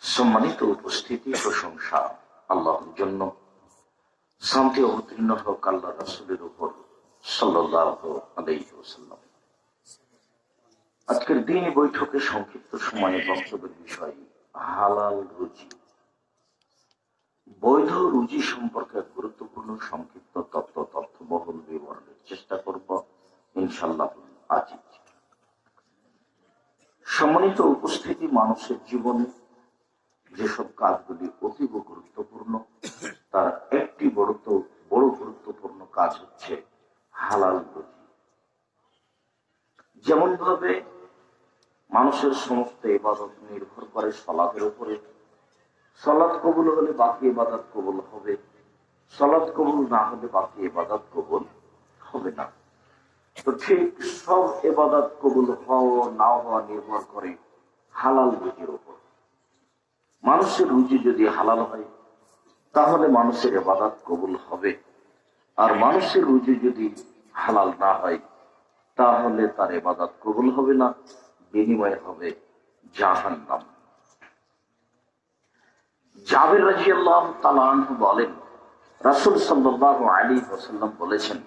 সম্মানিত উপস্থিতি, প্রশংসা আল্লাহর জন্য, শান্তি অবতীর্ণ হোক আল্লাহ রাসূলের উপর সাল্লাল্লাহু আলাইহি ওয়াসাল্লাম। আজকের দিন বৈঠকে সংক্ষিপ্ত সময়ে বক্তব্যের বিষয় হালাল রুজি। বৈধ রুজি সম্পর্কে গুরুত্বপূর্ণ সংক্ষিপ্ত তথ্যবহুল বিবরণের চেষ্টা করব ইনশাআল্লাহ আজিজ। সম্মানিত উপস্থিতি, মানুষের জীবনে যেসব কাজগুলি অতীব গুরুত্বপূর্ণ তার একটি বড় গুরুত্বপূর্ণ কাজ হচ্ছে হালাল রুজি। যেমন ভাবে মানুষের সমস্ত ইবাদত নির্ভর করে সালাতের উপরে, সালাত কবুল হলে বাকি ইবাদত কবুল হবে, সালাত কবুল না হলে বাকি ইবাদত কবুল হবে না। তো ঠিক সব ইবাদত কবুল হওয়া না হওয়া নির্ভর করে হালাল রুজির উপর। মানুষের রুজি যদি হালাল হয় তাহলে মানুষের ইবাদত কবুল হবে, আর মানুষের রুজি যদি হালাল না হয় তাহলে তার ইবাদত কবুল হবে না, বিনিময় হবে জাহান্নাম। জাবের রাদিয়াল্লাহু তাআলা আনহু বলেন, রাসূল সাল্লাল্লাহু আলাইহি ওয়াসাল্লাম বলেছেন,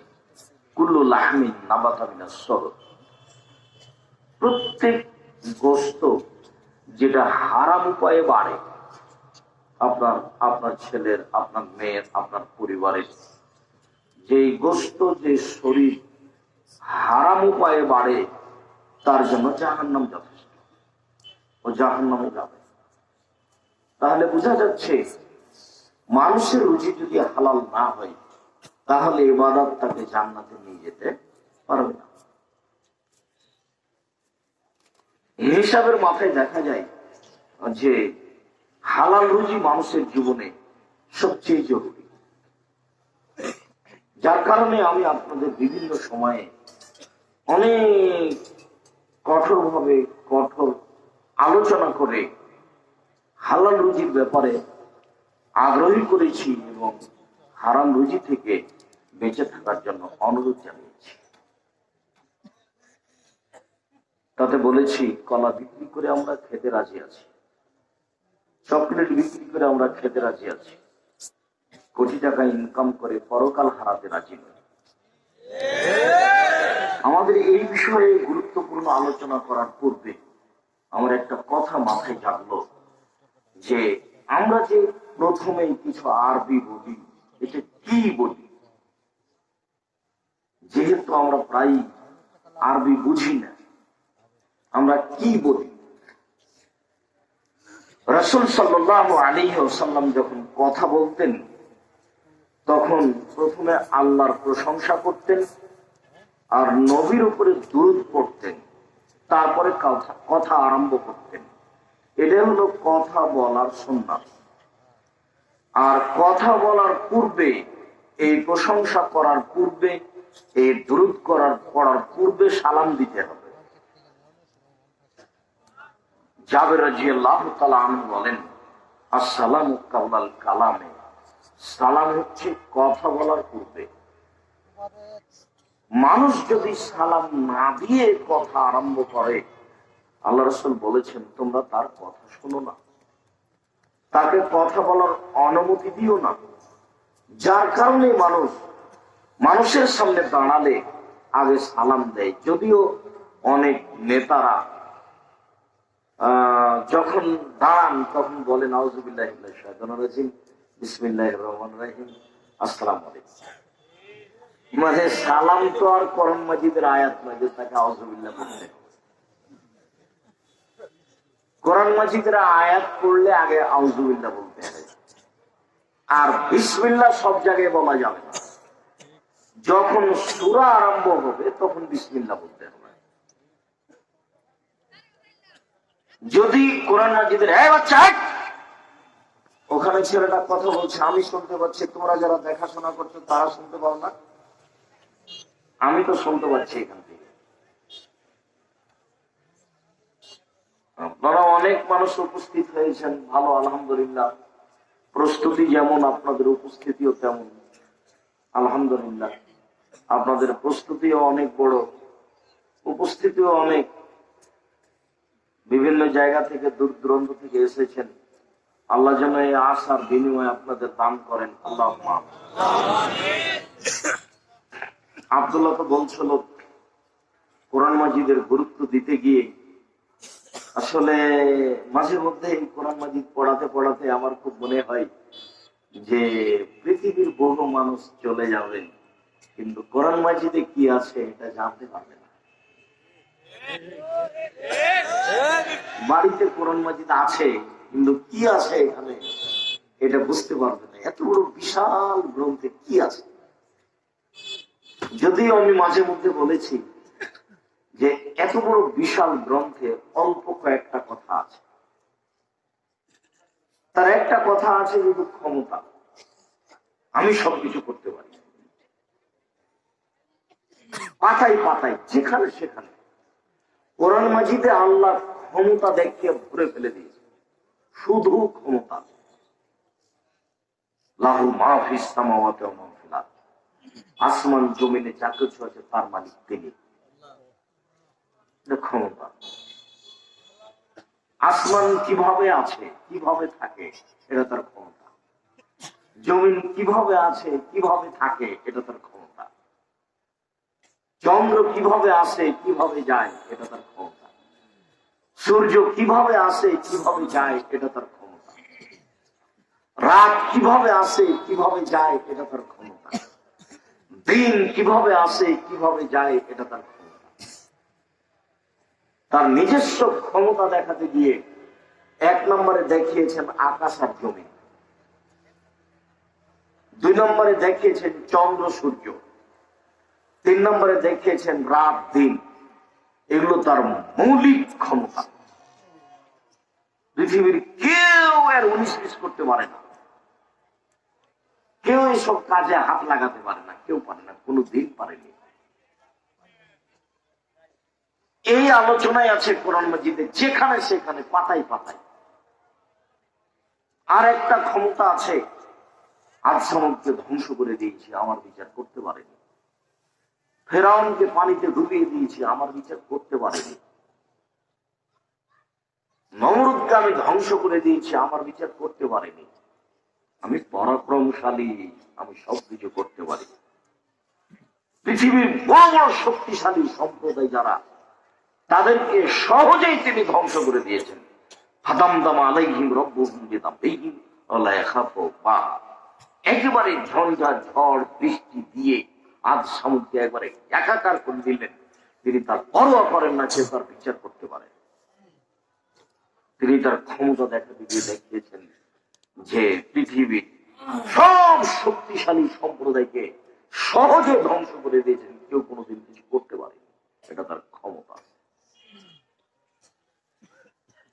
কুল্লু লাহমিন নাবাতা মিনাস সদক, প্রত্যেক গোশত যেটা হারাম উপায়ে বাড়ে, আপনার ছেলের, আপনার মেয়ের, আপনার পরিবারের যে গোশত, যে শরীর হারাম উপায়ে বাড়ে তার জন্য জাহান্নাম যথেষ্ট, ও জাহান্নামে যাবে। তাহলে বোঝা যাচ্ছে মানুষের রুজি যদি হালাল না হয় তাহলে ইবাদত তাকে জান্নাতে নিয়ে যেতে পারবে না। এই হিসাবের মাথায় দেখা যায় যে হালাল রুজি মানুষের জীবনে সবচেয়ে জরুরি। যার কারণে আমি আপনাদের বিভিন্ন সময়ে অনেক কঠোর আলোচনা করে হালাল রুজির ব্যাপারে আগ্রহী করেছি এবং হারাম রুজি থেকে বেঁচে থাকার জন্য অনুরোধ জানিয়েছি। তাতে বলেছি, কলা বিক্রি করে আমরা খেতে রাজি আছি, চকলেট বিক্রি করে আমরা খেতে রাজি আছি, কোটি টাকা ইনকাম করে পরকাল হারাতে রাজি নই। আমাদের এই বিষয়ে গুরুত্বপূর্ণ আলোচনা করার পূর্বে আমার একটা কথা মাথায় জাগলো যে আমরা যে প্রথমেই কিছু আরবি বলি, এটা কি বলি? যেহেতু আমরা প্রায় আরবি বুঝি না, আমরা কি বলি? রাসূল সাল্লাল্লাহু আলাইহি ওয়াসাল্লাম যখন কথা বলতেন তখন প্রথমে আল্লাহর প্রশংসা করতেন আর নবীর উপরে দুরূদ পড়তেন, তারপরে কথা আরম্ভ করতেন। এটা হলো কথা বলার সুন্নাত। আর কথা বলার পূর্বে, এই প্রশংসা করার পূর্বে, এই দুরূদ পড়ার পূর্বে সালাম দিতে হবে। জাবের রাদিয়াল্লাহু তাআলা আনহু বলেন, আসসালামু কাবলাল কালামে, সালাম হচ্ছে কথা বলার পূর্বে। মানুষ যদি সালাম না দিয়ে কথা আরম্ভ করে, আল্লাহ রাসূল বলেছেন তোমরা তার কথা শোনো না, তাকে কথা বলার অনুমতি দিও না। যার কারণে মানুষের সামনে দাঁড়ালে আগে সালাম দেয়। যদিও অনেক নেতারা যখন দাঁড়ান তখন বলেন আউযুবিল্লাহি মিনাশ শাইতানির রাজিম, বিসমিল্লাহির রহমানির রহিম, আসসালামু আলাইকুম। মানে সালাম তো আর কোরআন মাজিদের আয়াত নয় যে তাকে আউযুবিল্লাহ বলতে। কোরআন মাজিদের আয়াত পড়লে আগে আউযুবিল্লাহ বলতে হয়, আর বিসমিল্লাহ সব জায়গায় বলা যাবে না। যখন সূরা আরম্ভ হবে তখন বিসমিল্লাহ বলতে হবে। যদি কোরআন মাজিদের ওখানে ছেলেটা কথা বলছে, আমি শুনতে পাচ্ছি, তোমরা যারা দেখাশোনা করছো তারা শুনতে পাও না? আমি তো শুনতে পাচ্ছি এখান থেকে। আপনারা অনেক মানুষ উপস্থিত হয়েছেন, ভালো, আলহামদুলিল্লাহ। প্রস্তুতি যেমন, আপনাদের উপস্থিতিও তেমন, আলহামদুলিল্লাহ। আপনাদের প্রস্তুতিও অনেক বড়, উপস্থিতিও অনেক। বিভিন্ন জায়গা থেকে, দূর দূরান্ত থেকে এসেছেন, আল্লাহ যেন এই আশার বিনিময়ে আপনাদের দান করেন। আল্লাহ আব্দুল্লাহ তো বলছিল কোরআন মাজিদের গুরুত্ব দিতে গিয়ে আসলে মাঝে মধ্যে এই কোরআন মাজিদ পড়াতে পড়াতে আমার খুব মনে হয় যে পৃথিবীর বহু মানুষ চলে যাবে, কিন্তু কোরআন মাজিদে কি আছে এটা জানতে পারবে না। বাড়িতে কোরআন মাজিদ আছে, কিন্তু কি আছে এখানে এটা বুঝতে পারবে না। এত বড় বিশাল গ্রন্থে কি আছে? যদিও আমি মাঝে মধ্যে বলেছি যে এত বড় বিশাল গ্রন্থে অল্প কয়েকটা কথা আছে। তার একটা কথা আছে কিন্তু ক্ষমতা, আমি সবকিছু করতে পারি। পাতায় পাতায় যেখানে সেখানে কোরআন মাজিদে আল্লাহ ক্ষমতা দেখিয়ে ভরে ফেলে দিয়েছে। শুধু ক্ষমতা। লাহু মা ফিস সামাওয়াতি ওয়া মা ফিল আরদ, আসমান জমিনে যা কিছু আছে তার মালিক তিনি। ক্ষমতা। আসমান কিভাবে আছে, কিভাবে থাকে, এটা তার ক্ষমতা। জমিন কিভাবে আছে, কিভাবে থাকে, এটা তার ক্ষমতা। চন্দ্র কিভাবে আসে, কিভাবে যায়, এটা তার ক্ষমতা। সূর্য কিভাবে আসে, কিভাবে যায়, এটা তার ক্ষমতা। রাত কিভাবে আসে, কিভাবে যায়, এটা তার ক্ষমতা। দিন কিভাবে আসে, কিভাবে যায়, এটা তার ক্ষমতা। তার নিজস্ব ক্ষমতা দেখাতে গিয়ে এক নম্বরে দেখিয়েছেন আকাশ আর জমিন, দুই নম্বরে দেখিয়েছেন চন্দ্র সূর্য, তিন নম্বরে দেখিয়েছেন রাত দিন। এগুলো তার মৌলিক ক্ষমতা। পৃথিবীর কেউ এর 19 করতে পারে না, কেউ এসব কাজে হাত লাগাতে পারে না, কেউ পারে না, কোনো দিন পারেনি। এই আলোচনায় আছে কোরআন মাজিদে যেখানে সেখানে পাতায় পাতায়। আর একটা ক্ষমতা আছে, আজ সমুদ্রকে ধ্বংস করে দিয়েছি, আমার বিচার করতে পারেনি। ফেরাউনকে পানিতে ডুবিয়ে দিয়েছি, আমার বিচার করতে পারেনি। নমরুদকে আমি ধ্বংস করে দিয়েছি, আমার বিচার করতে পারেনি। আমি পরাক্রমশালী, আমি সবকিছু করতে পারি। পৃথিবীর বড় বড় শক্তিশালী সম্প্রদায় যারা, তাদেরকে সহজেই তিনি ধ্বংস করে দিয়েছেন। একেবারে ঝঞ্ঝা ঝড় বৃষ্টি দিয়ে আজ সমুদ্রে একবারে একাকার করে দিলেন। তিনি তার পরোয়া করেন না, সে তার বিচার করতে পারে। তিনি তার ক্ষমতা দেখাতে গিয়ে দেখিয়েছেন যে পৃথিবীর সব শক্তিশালী সম্প্রদায়কে সহজে ধ্বংস করে দিয়েছেন, কেউ কোনোদিন কিছু করতে পারেনি। এটা তার ক্ষমতা।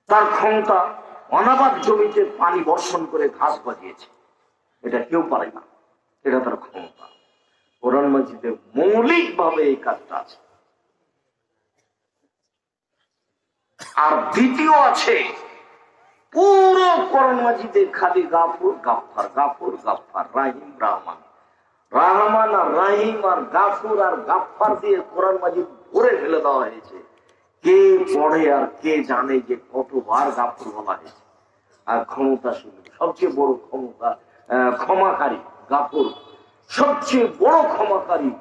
তার ক্ষমতা অনাবাদ জমিতে পানি বর্ষণ করে ঘাস বাজিয়েছে, এটা কেউ পারে না। এটা তার ক্ষমতা। কোরআন মাজিদে মৌলিক ভাবে এই কাজটা আছে। আর দ্বিতীয় আছে, পুরো কোরআন মাজিদে খালি গাফুর গাফফার, গাফুর গাফফার, রাহিম রহমান, রহমান আর রাহিম আর গাফুর আর গাফফার দিয়ে কোরআন মাজিদ ভরে ফেলে দেওয়া হয়েছে। কে পড়ে আর কে জানে যে কতবার গাফুর বলা হয়েছে। আর ক্ষমতাশীল, সবচেয়ে বড় ক্ষমতা, ক্ষমাকারী গাফুর, সবচেয়ে বড় ক্ষমাকারী।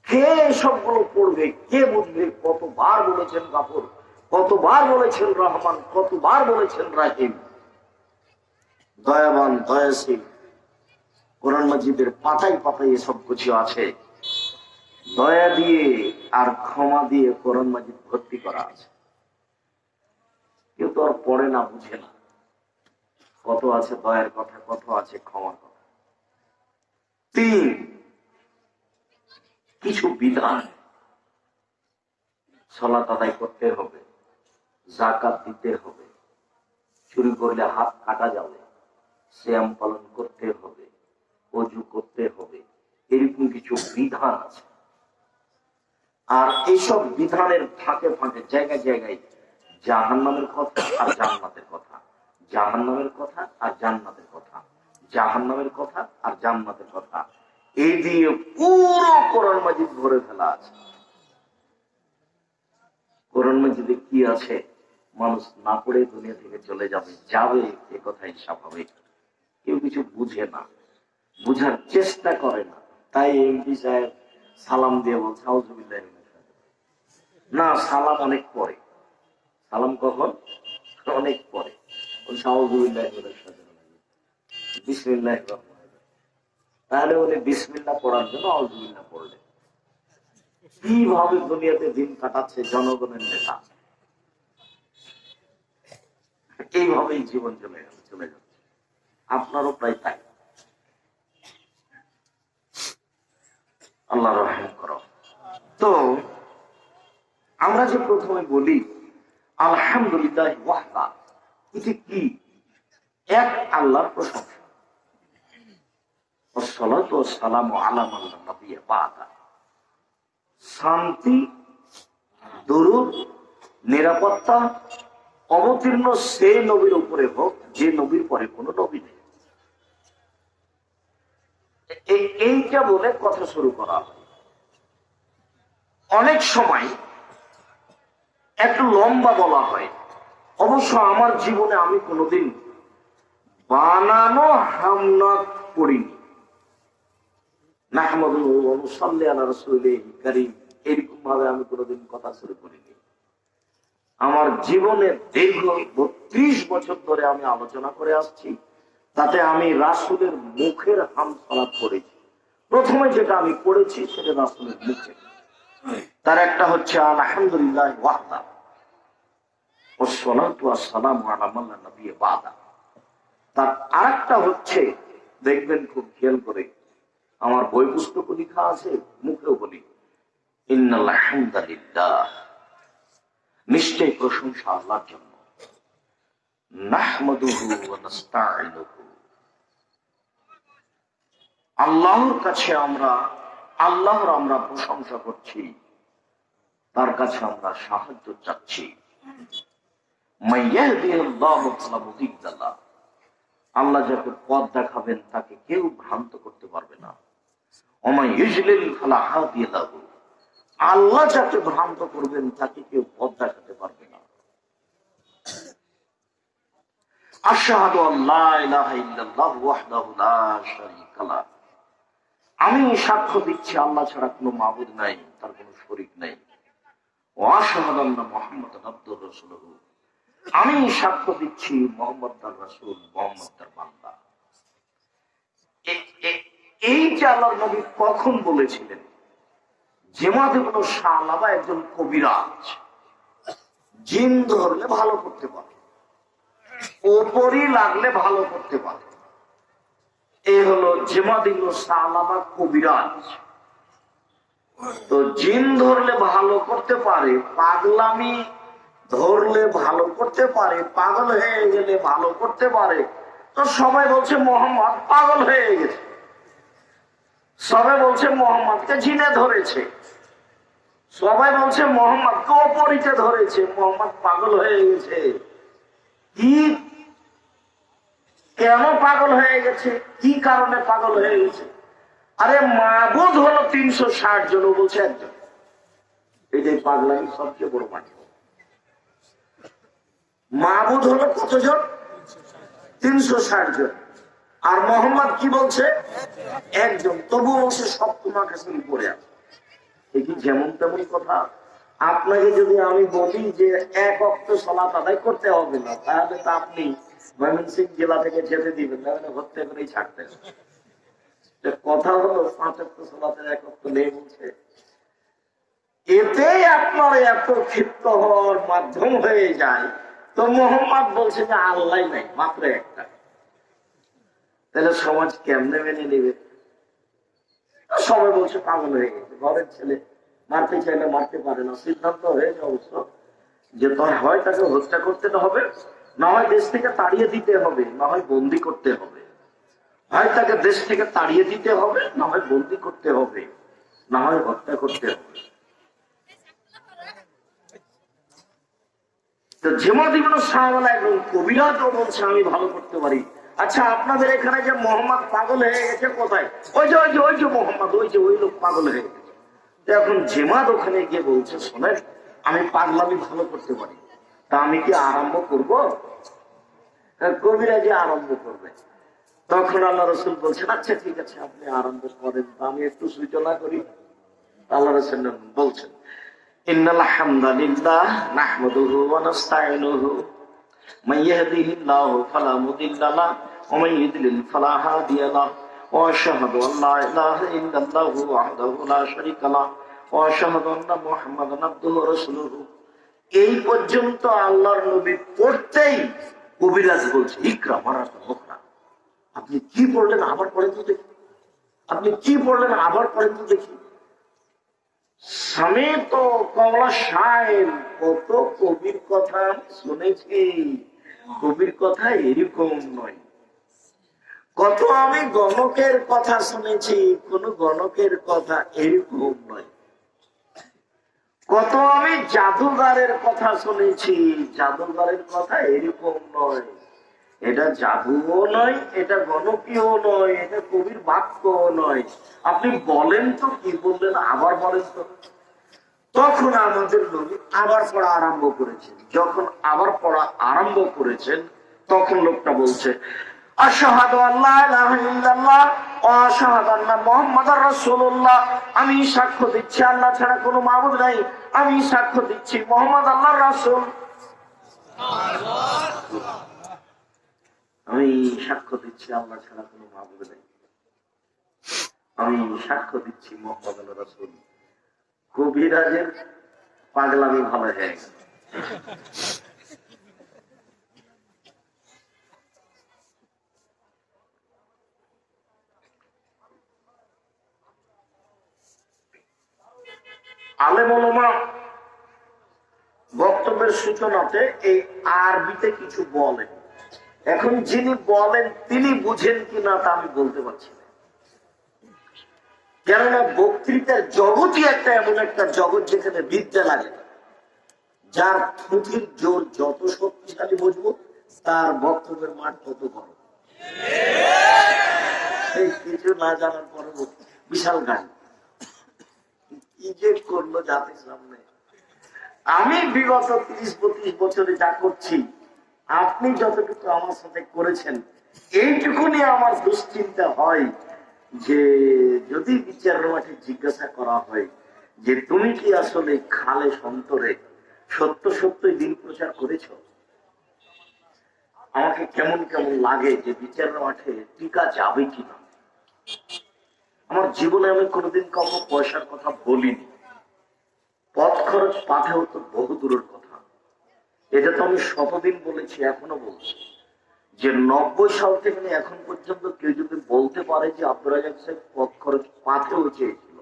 কে সবগুলো পড়বে, কে বুঝবে? কতবার বলেছেন গাফুর, কতবার বলেছেন রহমান, কতবার বলেছেন রাহিম। দয়াবান, দয়াশীল। কোরআন মাজিদের পাতায় পাতায় এসব কিছু আছে। দয়া দিয়ে আর ক্ষমা দিয়ে কোরআন মাজিদ ভর্তি করা আছে। কেউ তো আর পড়ে না, বুঝে না কত আছে দয়ার কথা, কত আছে ক্ষমার কথা। তিন, কিছু বিধান। সালাত আদায় করতে হবে, যাকাত দিতে হবে, চুরি করলে হাত কাটা যাবে, সিয়াম পালন করতে হবে, ওযু করতে হবে, এরকম কিছু বিধান আছে। আর এইসব বিধানের ফাঁকে ফাঁকে জায়গায় জায়গায় জাহান্নামের কথা আর জান্নাতের কথা, জাহান্নামের কথা আর জান্নাতের কথা, জাহান্নামের কথা আর জান্নাতের কথা, এই দিয়ে পুরো কোরআন মাজিদ ভরে ফেলা আছে। কোরআন মাজিদে কি আছে? মানুষ না পড়ে দুনিয়া থেকে চলে যাবে, যাবে এ কথাই স্বাভাবিক। কেউ কিছু বুঝে না, বুঝার চেষ্টা করে না। তাই এমপি সাহেব সালাম দিয়ে বলছে আউযুবিল্লাহি মিনাশ শাইতানির। না, সালাম অনেক পরে। সালাম কখন? অনেক পরে। বলছে আউযুবিল্লাহি মিনাশ শাইতানির, বিসমিল্লাহির রহমানির রহিম। তাহলে উনি বিসমিল্লাহ পড়ার জন্য আউযুবিল্লাহ পড়লেন। কিভাবে দুনিয়াতে দিন কাটাচ্ছে জনগণের নেতা, এইভাবেই জীবন চলে যাচ্ছে। আপনারও প্রায় তাই। আল্লাহ রহম করো। তো আমরা যে প্রথমে বলি আলহামদুলিল্লাহ ওয়াহদা, এটি কি? এক আল্লাহর প্রশংসা। ওয়াসসালাতু ওয়াসসালামু আলা মান লা নাবিয়্যা বা'দা, শান্তি, দরুদ, নিরাপত্তা অবতীর্ণ সেই নবীর উপরে হোক যে নবীর পরে কোনো নবী নেই। এইটা বলে কথা শুরু করা হয়। অনেক সময় একটু লম্বা বলা হয়। অবশ্য আমার জীবনে আমি কোনোদিন বানানো হামনাত পড়িনি। নাহমাদুহু ওয়া নুসাল্লি আলা রাসূলিল কারীম, এরকম ভাবে আমি কোনোদিন কথা শুরু করিনি। আমার জীবনে দীর্ঘ 32 বছর ধরে আমি আলোচনা করে আসছি, তাতে আমি রাসূলের মুখের হাম সালাত পড়েছি। প্রথমে যেটা আমি পড়েছি সেটা রাসূলের মুখে। তার একটা হচ্ছে আলহামদুলিল্লাহ ওয়াহদা ওয়াসসালাতু ওয়াসসালামু আলা মান লা নাবিয়্যা বা'দা। তার আরেকটা হচ্ছে, দেখবেন খুব খেয়াল করে, আমার বই পুস্তক লেখা আছে, মুখেও বলি, ইন্নাল হামদালিল্লাহ, নিশ্চয় প্রশংসা আল্লাহর জন্য, নাহমাদুহু ওয়া নাস্তাঈনুহু, আল্লাহর কাছে আল্লাহর আমরা প্রশংসা করছি, তার কাছে আমরা সাহায্য চাচ্ছি। মাইয়াহদিহিল্লাহু ফালা মুদিল্লা লাহু, আল্লাহ যাকে পথ দেখাবেন তাকে কেউ ভ্রান্ত করতে পারবে না। ওয়া মান ইউযলিল ফালা হাদিয়া লাহু, আল্লাহ যাকে ভ্রান্ত করবেন তাকে কেউ পথ দেখাতে পারবে না। আশহাদু আল্লা ইলাহা ইল্লাল্লাহু ওয়াহদাহু লা শারীকা লাহু, আমি সাক্ষ্য দিচ্ছি আল্লাহ ছাড়া কোনো মাবুদ নাই, তার কোনো শরীক নাই। ওয়া আশহাদু আন্না মুহাম্মাদান আবদুহু ওয়া রাসূলুহু, আমি সাক্ষ্য দিচ্ছি মুহাম্মদ তার রাসূল, মুহাম্মদ তার বান্দা। এই যে আল্লাহর নবী কখন বলেছিলেন? জিমাদ ইবনে সালাবা একজন কবিরাজ, জিন ধরলে ভালো করতে পারে, ওপরই লাগলে ভালো করতে পারে। এই হলো জিমাদ ইবনে সালাবা কবিরাজ। তো জিন ধরলে ভালো করতে পারে, পাগলামি ধরলে ভালো করতে পারে, পাগল হয়ে গেলে ভালো করতে পারে। তো সবাই বলছে মোহাম্মদ পাগল হয়ে গেছে, সবাই বলছে মোহাম্মদকে জিনে ধরেছে, সবাই বলছে মোহাম্মদকে অপরিতে ধরেছে, মোহাম্মদ পাগল হয়ে গেছে। কি, কেন পাগল হয়ে গেছে, কি কারণে পাগল হয়ে গেছে? আরে মাবুদ হলো 360 জন, ও বলছে একজন। এটাই পাগলামি সবচেয়ে বড় মানে। মাবুদ হলো কতজন? 360 জন। আর মোহাম্মদ কি বলছে? একজন। তবু বলছে সব তোমার কাছে পড়ে আছে। এই কি যেমন তেমন কথা? আপনাকে যদি আমি বলি যে এক ওয়াক্ত সালাত আদায় করতে হবে না, তাহলে তো আপনি ময়মনসিংহ জেলা থেকে যেতে দিবেন না, ভর্তি করেই ছাড়তেন। কথা হলো 5 ওয়াক্ত সালাতের এক ওয়াক্ত নেই বলছে। এতেই আপনার এত ক্ষিপ্ত হওয়ার মাধ্যম হয়ে যায়। তো মোহাম্মদ বলছে যে আল্লাহ নাই, মাত্র একটা। তাহলে সমাজ কেমনে মেনে নেবে? সবাই বলছে পাগল হয়ে গেছে। ঘরের ছেলে মারতে চাইলে মারতে পারে না, সিদ্ধান্ত হয়েছে অবশ্য যে হয় তাকে হত্যা করতে হবে, না হয় দেশ থেকে তাড়িয়ে দিতে হবে, না হয় বন্দি করতে হবে। হয় তাকে দেশ থেকে তাড়িয়ে দিতে হবে, না হয় বন্দি করতে হবে, না হয় হত্যা করতে হবে। তো জিমাদ ইবনে সালাবা একজন কবিরাজও বলছে আমি ভালো করতে পারি। আচ্ছা, আপনাদের এখানে যে মোহাম্মদ পাগল হয়ে গেছে কোথায়? ওই যে মোহাম্মদ, ওই লোক পাগল হয়ে গেছে। এখন জিমাদ ওখানে গিয়ে বলছে শোনেন, আমি পাগলামি ভালো করতে পারি। তা আমি কি আরম্ভ করব? কবিরাজি আরম্ভ করবে। তখন আল্লাহ রসুল বলছেন, আচ্ছা ঠিক আছে আপনি আরম্ভ করেন, আমি একটু সূচনা করি। আল্লাহ রসুল বলছেন, ইন্নাল হামদালিল্লাহ নাহমাদুহু ওয়া নাস্তাঈনুহু মান ইয়াহদিহিল্লাহু ফালা মুদিল্লা লাহু ওয়া মান ইউদ্লিল ফালা হাদিয়া লাহু ওয়া আশহাদু আন লা ইলাহা ইল্লাল্লাহু ওয়াহদাহু লা শারীকা লাহু ওয়া আশহাদু আন্না মুহাম্মাদান আবদুহু ওয়া রাসূলুহু। এই পর্যন্ত আল্লাহর নবী পড়তেই কবিরাজ বলছে, ইকরা মারাতা মুকরা। আপনি কি পড়লেন আবার পড়েন তো দেখি, আপনি কি পড়লেন আবার পড়েন তো দেখি। স্বামী তো কমলা সাহেব, কত কবির কথা শুনেছি, কবির কথা এরকম নয়। কত আমি গণকের কথা শুনেছি, কোন গণকের কথা এরকম নয়। কত আমি জাদুঘরের কথা শুনেছি, জাদুঘরের কথা এরকম নয়। এটা জাদুও নয়, এটা গণকীয় নয়, এটা কবির বাক্যও নয়। আপনি বলেন তো কি বললেন, আবার বলেন তো। তখন আমাদের নবী আবার পড়া আরম্ভ করেছেন। যখন আবার পড়া আরম্ভ করেছেন তখন লোকটা বলছে, আশহাদু আল্লা ইলাহা ইল্লাল্লাহ ওয়া আশহাদু আন্না মুহাম্মাদার রাসূলুল্লাহ। আমি সাক্ষ্য দিচ্ছি আল্লাহ ছাড়া কোনো মাবুদ নাই, আমি সাক্ষ্য দিচ্ছি মুহাম্মদ আল্লাহর রাসূল। আমি সাক্ষ্য দিচ্ছি আল্লাহ ছাড়া কোনো মাবুদ নাই, আমি সাক্ষ্য দিচ্ছি মুহাম্মদ আল্লাহর রাসূল। কবিরাজের পাগলামি ভালো হয়ে গেল। আলেম ওলামা বক্তব্যের সূচনাতে এই আরবিতে কিছু বলেন। এখন যিনি বলেন তিনি বুঝেন কিনা তা আমি বলতে পারছি না, কেননা বক্তৃতার জগৎই একটা এমন একটা জগৎ যেখানে বিদ্যা লাগে না। যার থুতির জোর যত শক্তিশালী বুঝবো, তার বক্তব্যের মাঠ তত বড়। কিছু না জানার পরে বিশাল গান কি যে করলো জাতির সামনে। আমি বিগত 30-32 বছরে যা করছি, আপনি যতটুকু আমার সাথে করেছেন, এইটুকুনি আমার দুশ্চিন্তা হয় যে যদি বিচারের মাঠে জিজ্ঞাসা করা হয় যে তুমি কি আসলে খালে সন্তরে সত্য সত্যই দিন প্রচার করেছ, আমাকে কেমন কেমন লাগে যে বিচারের মাঠে টিকা যাবে কিনা। আমার জীবনে আমি কোনোদিন কাউকে পয়সার কথা বলিনি, পথ খরচ পাঠেও তো বহু দূরের কথা। এটা তো আমি শতদিন বলেছি, এখনো বলছি যে 90 সাল থেকে এখন পর্যন্ত কেউ যদি বলতে পারে যে আব্দুর রাজ্জাক সাহেব পথ খরচ পাঠেও চেয়েছিল,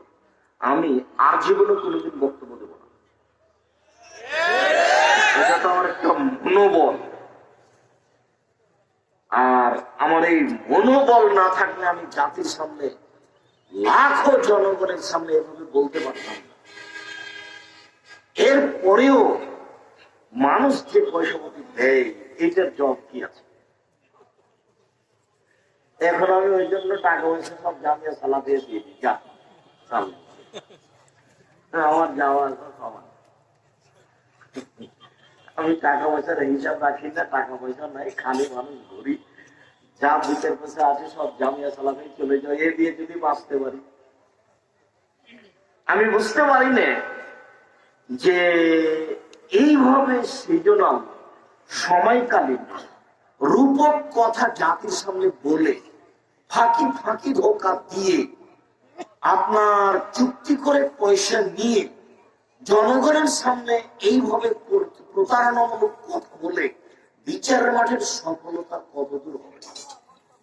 আমি আর জীবনে কোনোদিন বক্তব্য দেব না। এটা তো আমার একটা মনোবল, আর আমার এই মনোবল না থাকলে আমি জাতির সামনে, লাখো জনগণের সামনে এভাবে বলতে পারতাম না। এরপরেও মানুষ যে পয়সাপাতি দেয়, এটার জব কি আছে? এখন আমি ওই জন্য টাকা পয়সা সব জামিয়া সালা দিয়ে দিয়েছি, যা চাল আমার যাওয়ার সমান। আমি টাকা পয়সার হিসাব রাখি না, টাকা পয়সা নাই, খালি মানুষ ঘুরি, যা বুকের পয়সা আছে সব জামিয়া সালামে চলে যায়, এ দিয়ে যদি বাঁচতে পারি। আমি বুঝতে পারি না যে এইভাবে সৃজনাল সময়কালীন রূপক কথা জাতির সামনে বলে ফাঁকি ফাঁকি ধোকা দিয়ে আপনার চুক্তি করে পয়সা নিয়ে জনগণের সামনে এইভাবে প্রতারণামূলক কথা বলে বিচারের মাঠের সফলতা কতদূর হবে?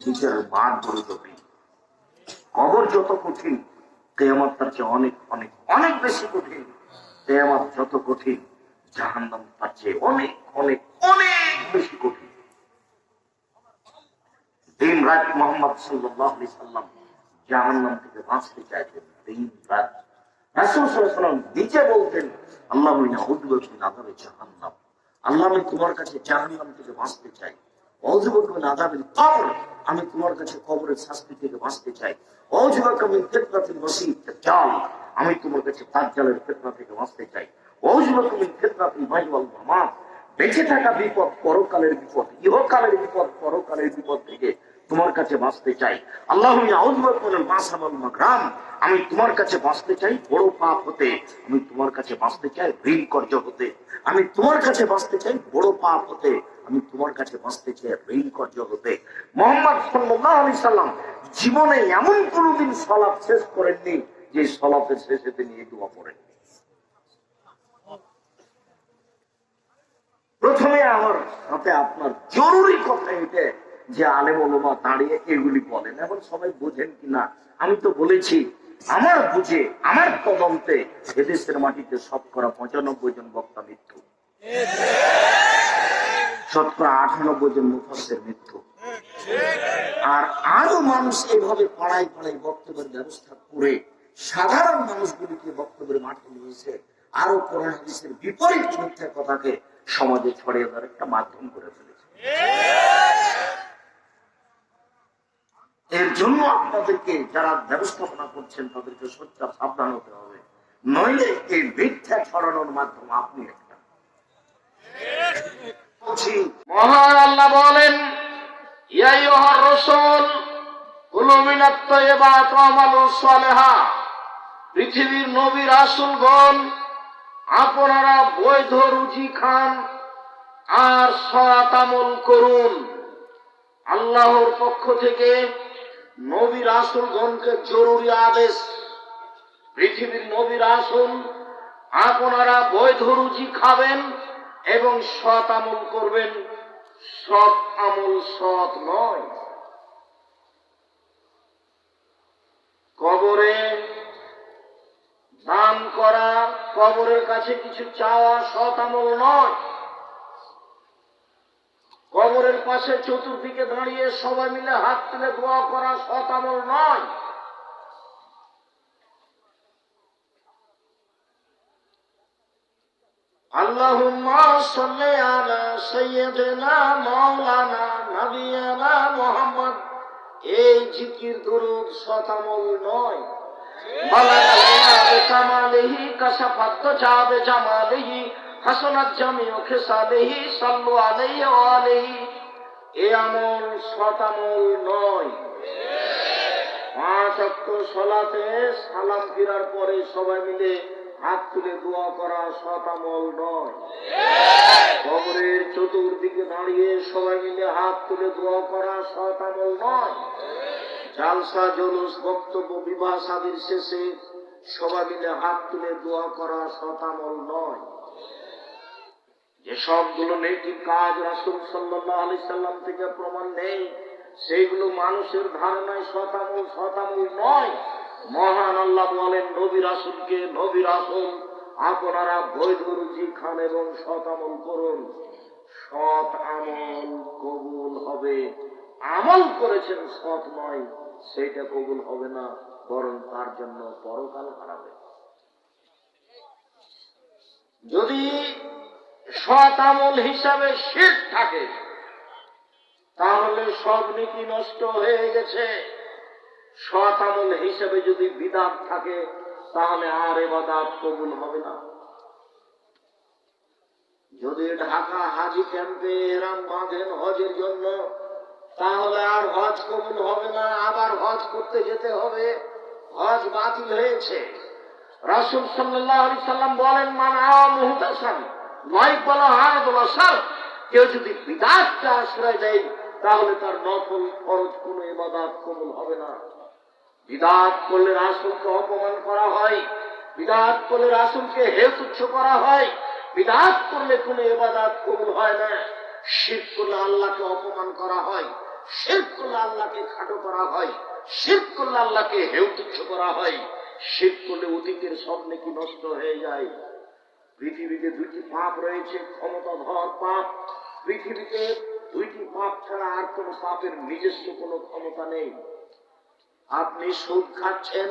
বিচারের মাঠ ধরে যাবে, কবর যত কঠিন, কিয়ামত তার চেয়ে অনেক অনেক অনেক বেশি কঠিন। কিয়ামত যত কঠিন, জাহান্নাম তার চেয়ে অনেক অনেক অনেক বেশি কঠিন। দিন রাত মুহাম্মদ সাল্লাল্লাহু আলাইহি সাল্লাম জাহান্নাম থেকে বাঁচতে চাইতেন। দিন রাত রাসূল সাল্লাল্লাহু আলাইহি সাল্লাম নিজে বলতেন, আল্লাহুম্মা ইন্নী আউযু বিকা মিন আযাবি জাহান্নাম, আল্লাহ আমি তোমার কাছে জাহান্নাম থেকে বাঁচতে চাই। আউযু বিকা মিন আযাবিল কবর, আমি তোমার কাছে কবরের শাস্তি থেকে বাঁচতে চাই। আউযু বিকা মিন ফিতনাতিল মাসীহ দাজ্জাল, আমি তোমার কাছে দাজ্জালের ফিতনা থেকে বাঁচতে চাই। আউযু বিকা মিন ফিতনাতিল মাহইয়া ওয়াল মামাত, বেঁচে থাকা বিপদ, পরকালের বিপদ, ইহকালের বিপদ, পরকালের বিপদ থেকে তোমার কাছে বাঁচতে চাই। আল্লাহ মাকরাম, আমি তোমার কাছে বাঁচতে চাই বড় পাপ হতে, আমি তোমার কাছে বাঁচতে চাই ঋণ কর্য হতে, আমি তোমার কাছে বাঁচতে চাই বড় পাপ হতে, আমি তোমার কাছে বাঁচতে চাই ঋণ কর্য হতে। মুহাম্মদ সাল্লাল্লাহু আলাইহি সাল্লাম জীবনে এমন কোনদিন সালাত শেষ করেননি যে সালাতের শেষে তিনি এই দোয়া পড়েননি। প্রথমে আমার সাথে আপনার জরুরি কথা এটা যে আলেম ওলামা দাঁড়িয়ে এগুলি বলেন, এখন সবাই বোঝেন কিনা আমি তো বলেছি, আমার বুঝে আমার তদন্তে এদেশের মাটিতে শতকরা 95 জন বক্তা মৃত্যু, শতকরা 98 জন মুফাসসির মৃত্যু, আর আরো মানুষ এইভাবে পাড়ায় পাড়ায় বক্তব্যের ব্যবস্থা করে সাধারণ মানুষগুলিকে বক্তব্যের মাঠে নিয়েছে, আরো কোরআন হাদিসের বিপরীত মিথ্যা কথাকে সমাজে ছড়িয়ে দেওয়ার একটা মাধ্যম করে ফেলেছে। এর জন্য আপনাদেরকে যারা ব্যবস্থাপনা করছেন তাদেরকে সোচ্চার সাবধান হতে হবে, নইলে এই মিথ্যা ছড়ানোর মাধ্যম আপনি একটা। মহান আল্লাহ বলেন, ইয়া আইয়ুহার রাসূল কুলু মিনাত তাইয়্যিবাত ওয়া আমালু সালিহা, পৃথিবীর নবী রাসূলগণ আপনারা বৈধ রুজি খান আর সৎ আমল করুন। আল্লাহর পক্ষ থেকে নবী রাসূলগণকে জরুরি আদেশ, পৃথিবীর নবী রাসূল আপনারা বৈধ রুজি খাবেন এবং সৎ আমল করবেন। সৎ আমল সৎ নয়। কবরে দান করা, কবরের কাছে কিছু চাওয়া সৎ আমল নয়। কবরের পাশে চতুর্দিকে দাঁড়িয়ে সবাই মিলে হাত তুলে দোয়া করা সৎ আমল নয়। আল্লাহুম্মা সাল্লি আলা সাইয়্যিদিনা মাওলানা নবিয়ানা মুহাম্মদ, এই জিকির দুরূদ সৎ আমল নয়। বালাগা বিকামালিহি কাশাফাত জাবে জামালিহি হাসানাত জামিউ খিসালিহি সাল্লু আলাইহি ওয়া আলিহি, এই আমল সৎ আমল নয়। 5 ওয়াক্ত সালাতে সালাম ফিরার পরে সবাই মিলে হাত তুলে দোয়া করা সৎ আমল নয়। কবরের চতুর্দিকে দাঁড়িয়ে সবাই মিলে হাত তুলে দোয়া করা সৎ আমল নয়। জালসা জুলুস বক্তব্য বিবাহ শাদীর শেষে সবাই মিলে হাত তুলে দোয়া করা সৎ আমল নয়। যে সবগুলো নেকি কাজ রাসূল সাল্লাল্লাহু আলাইহি সাল্লাম থেকে প্রমাণ নেই, সেইগুলো মানুষের ধারণায় সৎ আমল নয়। মহান আল্লাহ বলেন নবী রাসূলকে, নবী রাসূল আপনারা বৈধ রুজি খান এবং সৎ আমল করুন, সৎ আমল কবুল হবে। আমল করেছেন সৎ নয়, সেইটা কবুল হবে না, বরং তার জন্য পরকাল হারাবে। যদি সৎ আমল হিসাবে শিরক থাকে তাহলে সব নেকি নষ্ট হয়ে গেছে। সৎ আমল হিসাবে যদি বিদআত থাকে তাহলে আর ইবাদত কবুল হবে না। যদি ঢাকা হাজি ক্যাম্পে এরাম বাঁধেন হজের জন্য, তাহলে আর হজ কবুল হবে না, আবার হজ করতে যেতে হবে, হজ বাতিল হয়েছে। রাসূল সাল্লাল্লাহু আলাইহি সাল্লাম বলেন, মান আ মুহতাসান নয় বলা হারাদুল্লাহ সার, কেউ যদি বিদআতকে আশ্রয় দেয় তাহলে তার নফল ফরজ কোনো ইবাদত কবুল হবে না। বিদআত করলে রাসূলকে অপমান করা হয়, বিদআত করলে রাসূলকে হেয় তুচ্ছ করা হয়, বিদআত করলে কোনো ইবাদত কবুল হয় না। শিরক করলে আল্লাহকে অপমান করা হয়, শিরক করলে আল্লাহকে খাটো করা হয়, শিরক করলে আল্লাহকে হেয় তুচ্ছ করা হয়, শিরক করলে অতীতের সব নেকি নষ্ট হয়ে যায়। পৃথিবীতে 2টি পাপ রয়েছে, ক্ষমতাধর পাপ। পৃথিবীতে 2টি পাপ ছাড়া আর কোন পাপের নিজস্ব কোনো ক্ষমতা নেই। আপনি সুদ খাচ্ছেন,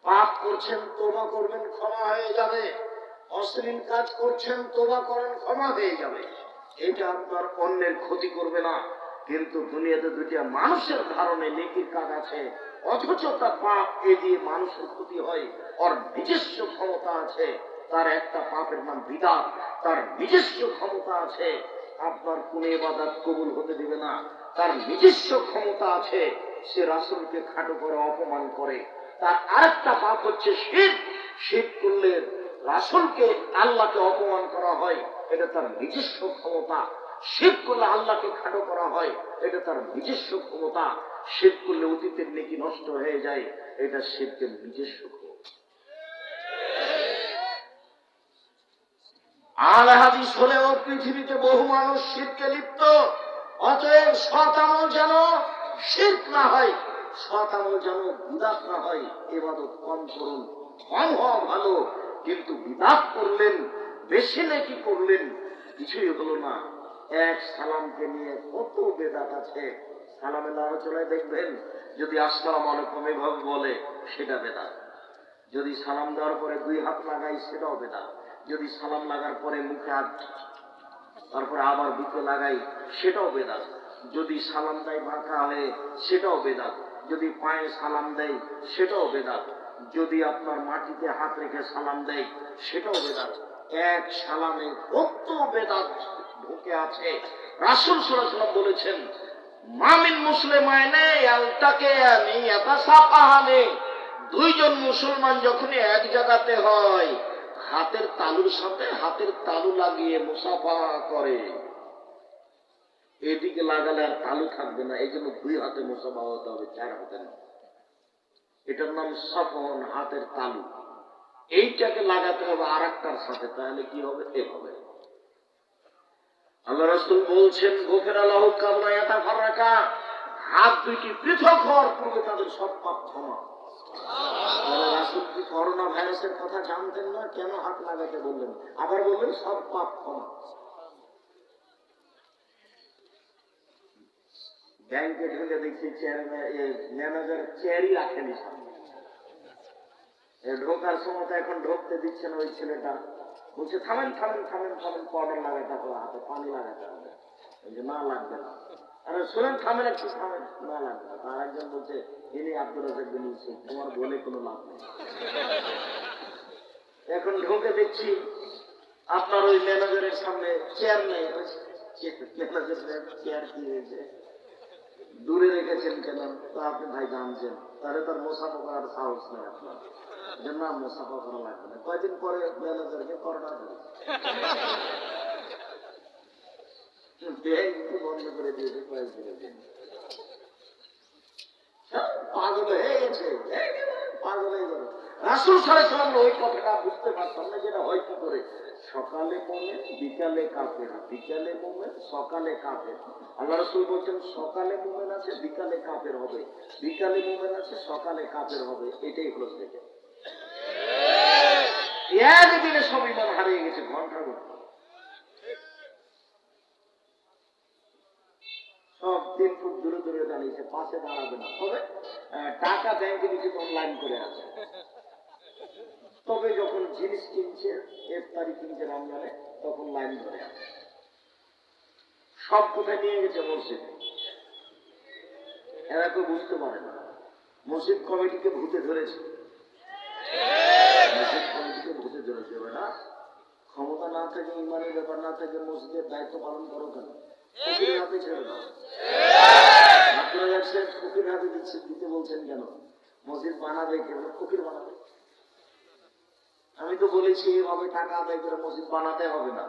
পাপ করছেন, তওবা করবেন, ক্ষমা হয়ে যাবে। অশ্লীল কাজ করছেন, তওবা করেন, ক্ষমা হয়ে যাবে। এটা আপনার অন্যের ক্ষতি করবে না। কিন্তু দুনিয়াতে 2টা মানুষের ধারণে নেকির কাজ আছে, অথচ তা পাপ, এ দিয়ে মানুষের ক্ষতি হয়। ওর নিজস্ব ক্ষমতা আছে, তার একটা পাপের নাম বিদআত। তার নিজস্ব ক্ষমতা আছে, আপনার কোন ইবাদত কবুল হতে দিবে না। তার নিজস্ব ক্ষমতা আছে, সে রাসূলকে খাটো করে অপমান করে। তার আরেকটা পাপ হচ্ছে শিরক। শিরক করলে রাসূলকে, আল্লাহকে অপমান করা হয়, এটা তার নিজস্ব ক্ষমতা। শিরক করলে আল্লাহকে খাটো করা হয়, এটা তার নিজস্ব ক্ষমতা। শিরক করলে অতীতের নেকি নষ্ট হয়ে যায়, এটা শিরকের নিজস্ব ক্ষমতা। আহলে হাদিস হলেও পৃথিবীতে বহু মানুষ শিরকে লিপ্ত। অতএব সৎ আমল যেন শিরক না হয়, সৎ আমল যেন বিদআত না হয়। ইবাদত কম করুন, কম হওয়া ভালো, কিন্তু বিদআত করলেন, বেশি নেকি করলেন, কিছুই হলো না। এক সালামকে নিয়ে কত বেদাত আছে। সালামের আলোচনায় দেখবেন, যদি আসসালামু আলাইকুম এভাবে বলে সেটা বেদাত, যদি সালাম দেওয়ার পরে দুই হাত লাগাই সেটাও বেদাত, যদি সালাম লাগার পরে মুখে হাত তারপরে আবার বুকে লাগাই সেটাও বেদাত, যদি সালাম দেয় বাঁকা হয়ে সেটাও বেদাত, যদি পায়ে সালাম দেয় সেটাও বেদাত, যদি আপনার মাটিতে হাত রেখে সালাম দেয় সেটাও বেদাত। এক সালামে কত বেদাত ঢুকে আছে। রাসূল সাল্লাল্লাহু আলাইহি ওয়াসাল্লাম বলেছেন, মামিন মুসলিমাইনে আলতাকিয়ানি ইয়াতাসাফাহানি, দুইজন মুসলমান যখন এক জায়গাতে হয়, হাতের তালুর সাথে হাতের তালু লাগিয়ে মুসাফা করে। এদিকে লাগালে আর তালু থাকবে না, এই জন্য দুই হাতে মুসাফা হতে হবে, চার হাতে না। এটার নাম সাফন, হাতের তালু। এইটাকে লাগাতে হবে আর একটার সাথে, তাহলে কি হবে? এভাবে। আল্লাহ রাসূল বলছেন, গফিরা লাহু কাবলা ইয়াতাফাররাকা, হাত দুইটি পৃথক হওয়ার পূর্বে তাদের সব পাপ ক্ষমা। রাসূল কি করোনা ভাইরাসের কথা জানতেন না? কেন হাত লাগাতে বললেন? আবার বললেন সব পাপ ক্ষমা। ব্যাংকে ঢুকে দেখছি ম্যানেজার চেয়ারই রাখেনি সামনে। ঢোকার সময় এখন ঢুকতে দিচ্ছে না। ওই ছেলেটা বলছে, থামেন থামেন থামেন থামেন, পাউডার লাগাতে হবে হাতে, পানি লাগাতে হবে। না লাগবে না। আরে শোনেন, থামেন একটু, থামেন, না লাগবে না। তার একজন বলছে, ইনি আব্দুর রাজ্জাক বিন ইউসুফ, তোমার বলে কোনো লাভ নেই। এখন ঢোকে দেখছি আপনার ওই ম্যানেজারের সামনে চেয়ার নেই। ম্যানেজারের চেয়ার কি হয়েছে, দূরে রেখেছেন কেন? তো আপনি ভাই জানছেন, তাহলে তার মুসাফা করার সাহস নেই আপনার, না মুসাফা করা লাগবে না। কয়দিন পরে ম্যানেজারকে করোনা বন্ধ করে দিয়েছে, কয়েকদিনের জন্য। পাগল হয়ে গেছে, পাগল হয়ে গেল। রাসূল সাল্লাল্লাহু আলাইহি ওয়াসাল্লাম ওই কথাটা বুঝতে পারতাম না, যেটা হয় কি করে, সকালে মুমিন বিকালে কাফের, বিকালে মুমিন সকালে কাফের। আল্লাহ রাসূল বলছেন, সকালে মুমিন আছে বিকালে কাফের হবে, বিকালে মুমিন আছে সকালে কাফের হবে। এটাই হলো সেটা। একদিনে সব ইমান হারিয়ে গেছে, ঘন্টার ঘন্টা সব 3 ফুট দূরে দূরে দাঁড়িয়েছে, পাশে দাঁড়াবে না। তবে টাকা ব্যাংকে দিচ্ছে, তখন লাইন করে আছে। তবে যখন জিনিস কিনছে, ইফতারি কিনছে রমজানে, তখন লাইন ধরে আছে। সব কোথায় নিয়ে গেছে? মসজিদ। এরা কেউ বুঝতে পারে না। মসজিদ কমিটিকে ভূতে ধরেছে, মসজিদ কমিটিকে ভূতে ধরেছে। বেটা, ক্ষমতা না থাকে, ইমানের ব্যাপার না থাকে, মসজিদের দায়িত্ব পালন করো কেন? ফকিরের হাতে ছেড়ে দাও। আপনারা যাচ্ছেন ফকির হাতে দিতে বলছেন কেন? মসজিদ বানাবে কেন? ফকির বানাবে। আমি তো বলেছি এভাবে টাকা আদায় করে মসজিদ বানাতে হবে না।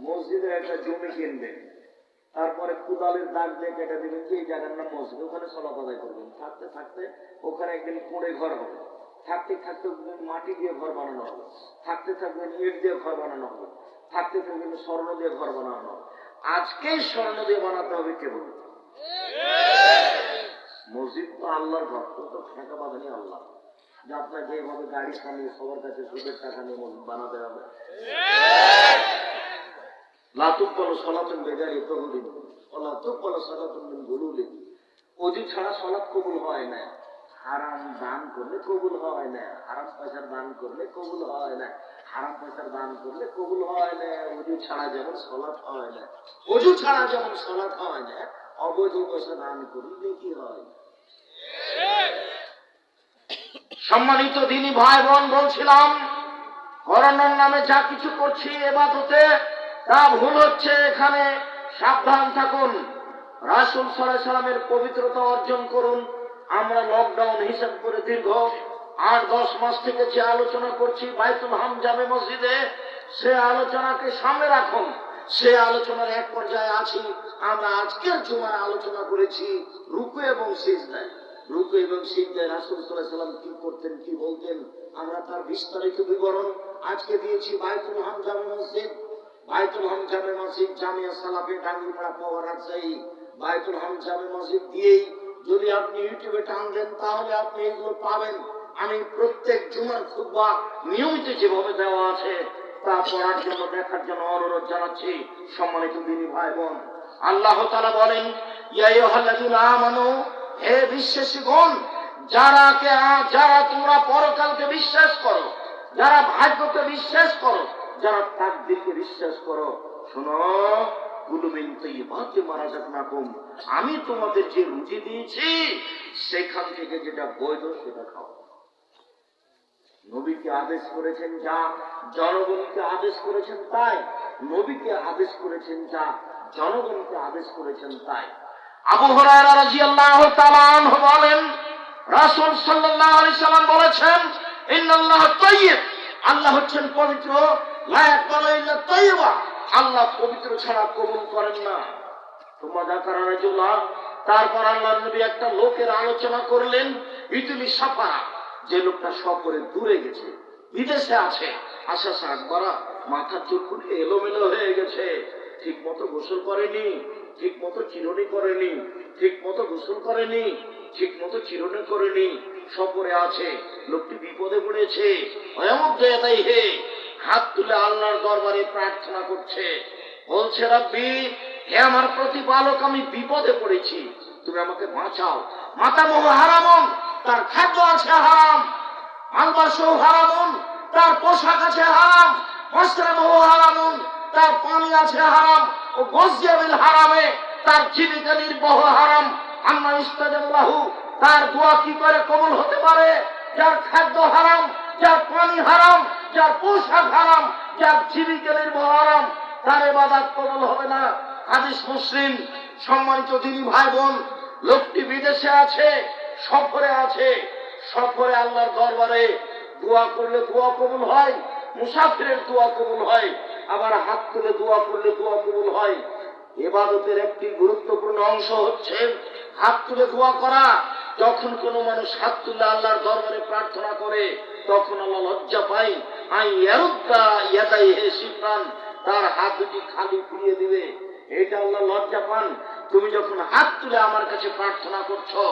মসজিদের একটা জমি কিনবেন, তারপরে কুদালের দাগ দিয়ে কেটে দিবেন যে এই জায়গার নাম মসজিদ, ওখানে সালাত আদায় করবেন। থাকতে থাকতে ওখানে একদিন কুঁড়ে ঘর হবে, থাকতে থাকতে মাটি দিয়ে ঘর বানানো হবে, থাকতে থাকবে ইট দিয়ে ঘর বানানো হবে, থাকতে থাকবে স্বর্ণ দিয়ে ঘর বানানো হবে। আজকেই স্বর্ণ দিয়ে বানাতে হবে কেবল। মসজিদ তো আল্লাহর ঘর, তো ঠেকা বাঁধানি আল্লাহ, যে আপনাকে এইভাবে গাড়ি থামিয়ে সবার কাছে সুদের টাকা নিয়ে মসজিদ বানাতে হবে। লাতুকবাল সালাতুন বেগারি তহরিন ওয়া তুকবাল সালাতুন মিন গুলুলিন। ওযু ছাড়া সালাত কবুল হয় না। হারাম দান করলে কবুল হয় না, হারাম পয়সার দান করলে কবুল হয় না, হারাম পয়সার দান করলে কবুল হয় না। ওযু ছাড়া যেমন সালাত হয় না, ওযু ছাড়া যেমন সালাত হয় না, অবৈধ পয়সা দান করলে কি হয়? সম্মানিত দিনী ভাই বোন, বলছিলাম করোনার নামে যা কিছু করছি এবাদতে তা ভুল হচ্ছে। এখানে সাবধান থাকুন, রাসূল সাল্লাল্লাহু আলাইহি সাল্লামের পবিত্রতা অর্জন করুন। আমরা লকডাউন হিসাব করে দীর্ঘ 8-10 মাস থেকে যে আলোচনা করছি বাইতুল হাম জামে মসজিদে, সে আলোচনাকে সামনে রাখুন। সে আলোচনার এক পর্যায়ে আছি আমরা। আজকের জুমার আলোচনা করেছি রুকু এবং সিজদায়। রুকু এবং সিজদায় রাসূল সাল্লাল্লাহু আলাইহি সাল্লাম কি করতেন, কি বলতেন, আমরা তার বিস্তারিত বিবরণ আজকে দিয়েছি। বাইতুল হাম জামে মসজিদ, বাইতুল হাম জামে মসজিদ, জামিয়া সালাফে ডাঙ্গিপাড়া পাওয়া রাজশাহী। বাইতুল হাম জামে মসজিদ দিয়েই যদি আপনি ইউটিউবে টান দেন তাহলে আপনি এগুলো পাবেন। আমি প্রত্যেক জুমার খুতবা নিয়মিত যেভাবে দেওয়া আছে তা পড়ার জন্য, দেখার জন্য অনুরোধ জানাচ্ছি। সম্মানিত দিনী ভাই বোন, আল্লাহ তাআলা বলেন, ইয়া আইয়ুহাল্লাযীনা আমানু, হে বিশ্বাসীগণ, যারা তোমরা পরকালকে বিশ্বাস করো, যারা ভাগ্যকে বিশ্বাস করো, যারা তাকদীরকে বিশ্বাস করো, শোনো, কুলু মিন তাইয়্যিবাতি মা রাযাকনাকুম, আমি তোমাদের যে রুজি দিয়েছি সেখান থেকে যেটা বৈধ সেটা খাও। নবীকে আদেশ করেছেন যা, জনগণকে আদেশ করেছেন তাই। নবীকে আদেশ করেছেন যা, জনগণকে আদেশ করেছেন তাই। আবু হুরায়রা রাদিয়াল্লাহু তাআলা আনহু বলেন, রাসূল সাল্লাল্লাহু আলাইহি সাল্লাম বলেছেন, ইন্নাল্লাহ তাইয়্যিব, আল্লাহ হচ্ছেন পবিত্র, লা ইয়াকবালু ইল্লা তাইয়্যিবা, আল্লাহ পবিত্র ছাড়া কবুল করেন না। তোমরা যাকারা রাজুলা, তারপর আল্লাহর নবী একটা লোকের আলোচনা করলেন, ইতুলি সাফা, যে লোকটা সফরে দূরে গেছে, বিদেশে আছে, আশা আকবারা, মাথা চুলকুনি এলোমেলো হয়ে গেছে, ঠিক মতো গোসল করেনি, ঠিক মতো চিরুনি করেনি, ঠিক মতো গোসল করেনি, ঠিক মতো চিরুনি করেনি, সফরে আছে, লোকটি বিপদে পড়েছে। হে, হাত তুলে আল্লাহর দরবারে প্রার্থনা করছে, বলছে, রাব্বি, হে আমার প্রতিপালক, আমি বিপদে পড়েছি, তুমি আমাকে বাঁচাও। মাতামুহু হারামুন, তার খাদ্য আছে হারাম, আলবাসুহু হারামুন, তার পোশাক আছে হারাম, মাশরাবুহু হারামুন, তার পানি আছে হারাম, ও গজিয়া বিল হারামে, তার জীবিকা নির্বাহ হারাম। আম্মা ইস্তাজাবু লাহু, তার দোয়া কি করে কবুল হতে পারে? যার খাদ্য হারাম, যার পানি হারাম, যার পোশাক হারাম, যার জীবিকা নির্বাহ হারাম, তার ইবাদত কবুল হবে না। হাদিস মুসলিম। সম্মানিত দিনী ভাই বোন, লোকটি বিদেশে আছে, সফরে আছে, সফরে আল্লাহর দরবারে দোয়া করলে দোয়া কবুল হয়, মুসাফিরের দোয়া কবুল হয়, আবার হাত তুলে দোয়া করলে দোয়া কবুল হয়। ইবাদতের একটি গুরুত্বপূর্ণ অংশ হচ্ছে হাত তুলে দোয়া করা। যখন কোনো মানুষ হাত তুলে আল্লাহর দরবারে প্রার্থনা করে তখন আল্লাহ লজ্জা পায়, আই ইয়ারুদ্দা ইয়াদাইহি সিফরান, তার হাত দুটি খালি ফিরিয়ে দিবে, এটা আল্লাহ লজ্জা পান। তুমি যখন হাত তুলে আমার কাছে প্রার্থনা করছো,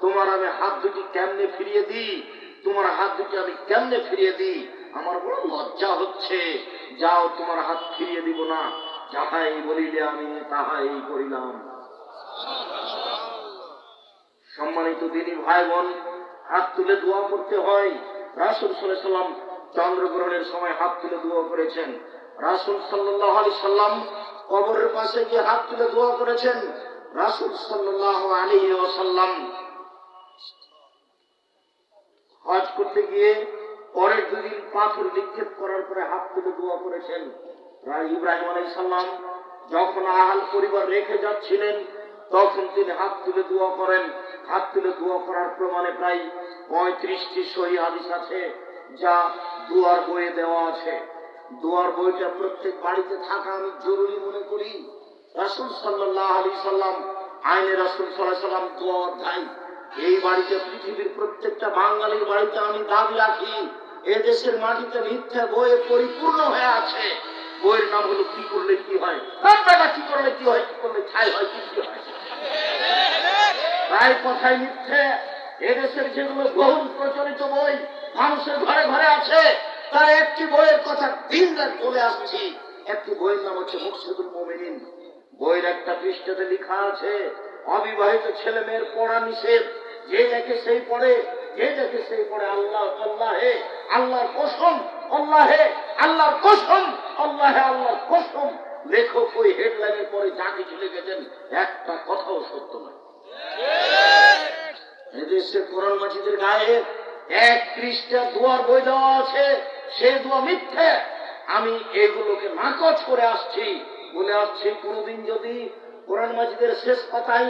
তোমার আমি হাত দুটি কেমনে ফিরিয়ে দিই, তোমার হাত দুটি আমি কেমনে ফিরিয়ে দিই, আমার বড় লজ্জা হচ্ছে। যাও, তোমার হাত ফিরিয়ে দিব না, যাহাই বলিলে আমি তাহাই করিলাম। সম্মানিত দিনী ভাই বোন, হাত তুলে দোয়া করতে হয়। রাসূল সাল্লাল্লাহু আলাইহি সাল্লাম চন্দ্রগ্রহণের সময় হাত তুলে দোয়া করেছেন। রাসূল সাল্লাল্লাহু আলাইহি সাল্লাম কবরের পাশে গিয়ে হাত তুলে দোয়া করেছেন। রাসূল সাল্লাল্লাহু আলাইহি ওয়াসাল্লাম হজ করতে গিয়ে পরের দুদিন পাথর নিক্ষেপ করার পরে হাত তুলে দোয়া করেছেন। ইব্রাহিম আলাইহিস সালাম যখন আহাল পরিবার রেখে যাচ্ছিলেন তখন তিনি হাত তুলে দোয়া করেন। হাত তুলে দোয়া করার প্রমাণে প্রায় 35টি সহিহ হাদিস আছে, যা দোয়ার বইয়ে দেওয়া আছে। দোয়ার বইটা প্রত্যেক বাড়িতে থাকা আমি জরুরি মনে করি। রাসূল সাল্লাল্লাহু আলাইহি সাল্লাম, আইনে রাসূল সাল্লাল্লাহু আলাইহি সাল্লাম দোয়া অধ্যায়, এই বাড়িতে, পৃথিবীর প্রত্যেকটা বাঙালির বাড়িতে আমি দাবি রাখি, এদেশের মাটিতে মিথ্যা বইয়ে পরিপূর্ণ হয়ে আছে। বইয়ের নাম হলো কি করলে কি হয়, কি করলে কি হয়, কি করলে ছাই হয়, কি হয়, প্রায় কথাই মিথ্যে। এদেশের যেগুলো বহুল প্রচলিত বই মানুষের ঘরে ঘরে আছে, তার একটি বইয়ের কথা দিন রাত বলে আসছি। একটি বইয়ের নাম হচ্ছে মুরশিদুল মুমিনিন। বইয়ের একটা পৃষ্ঠাতে লেখা আছে, অবিবাহিত ছেলে মেয়ের পড়া নিষেধ, যে দেখে সেই পড়ে, যে দেখে সেই পড়ে। আল্লাহ আল্লাহে, আল্লাহর কসম, আল্লাহে, আল্লাহর কসম, আল্লাহে, আল্লাহর কসম। লেখক ওই হেডলাইনের পরে যা কিছু লিখেছেন একটা কথাও সত্য নয়। এদেশে কোরআন মাজিদের গায়ে এক পৃষ্ঠা দোয়ার বই দেওয়া আছে, সে দোয়া মিথ্যে। আমি এগুলোকে নাকচ করে আসছি, বলে আসছি কোনদিন যদি কোরআন মাজিদের শেষ পাতায়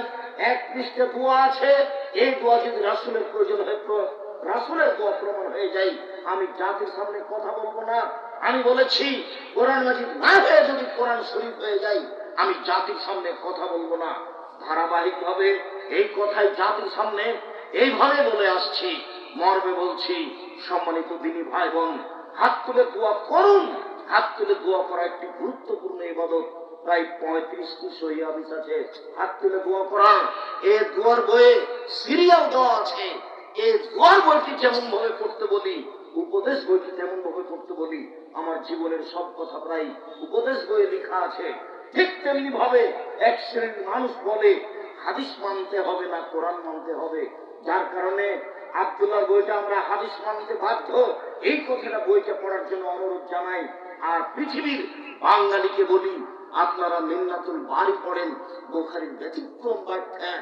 এক পৃষ্ঠা দোয়া আছে, এই দোয়া যদি রাসূলের প্রয়োজন হয়, রাসূলের দোয়া প্রমাণ হয়ে যায়, আমি জাতির সামনে কথা বলবো না। আমি বলেছি কোরআন মাজিদ না হয়ে যদি কোরআন শরীফ হয়ে যায়, আমি জাতির সামনে কথা বলবো না। ধারাবাহিকভাবে এই কথাই জাতির সামনে এইভাবে বলে আসছি। মর্মে বলছি, সম্মানিত দিনী ভাই বোন, হাত তুলে দোয়া করুন। হাত তুলে দোয়া করা একটি গুরুত্বপূর্ণ ইবাদত। প্রায় 35টি সহিহ হাদিস আছে হাত তুলে দোয়া করার। এই দোয়ার বইয়ে সিরিয়াল দেওয়া আছে। এই দোয়ার বইটি যেমন ভাবে পড়তে বলি, উপদেশ বইটি তেমন ভাবে পড়তে বলি। আমার জীবনের সব কথা প্রায় উপদেশ বইয়ে লেখা আছে। ঠিক তেমনি ভাবে এক শ্রেণীর মানুষ বলে হাদিস মানতে হবে না, কোরআন মানতে হবে, যার কারণে আব্দুল্লাহ বইটা আমরা হাদিস মানতে বাধ্য। এই কথাটা বইটা পড়ার জন্য অনুরোধ জানাই। আর পৃথিবীর বাঙালিকে বলি, আপনারা মিন্নাতুল বাড়ি পড়েন, বুখারীর ব্যতিক্রম ব্যাখ্যা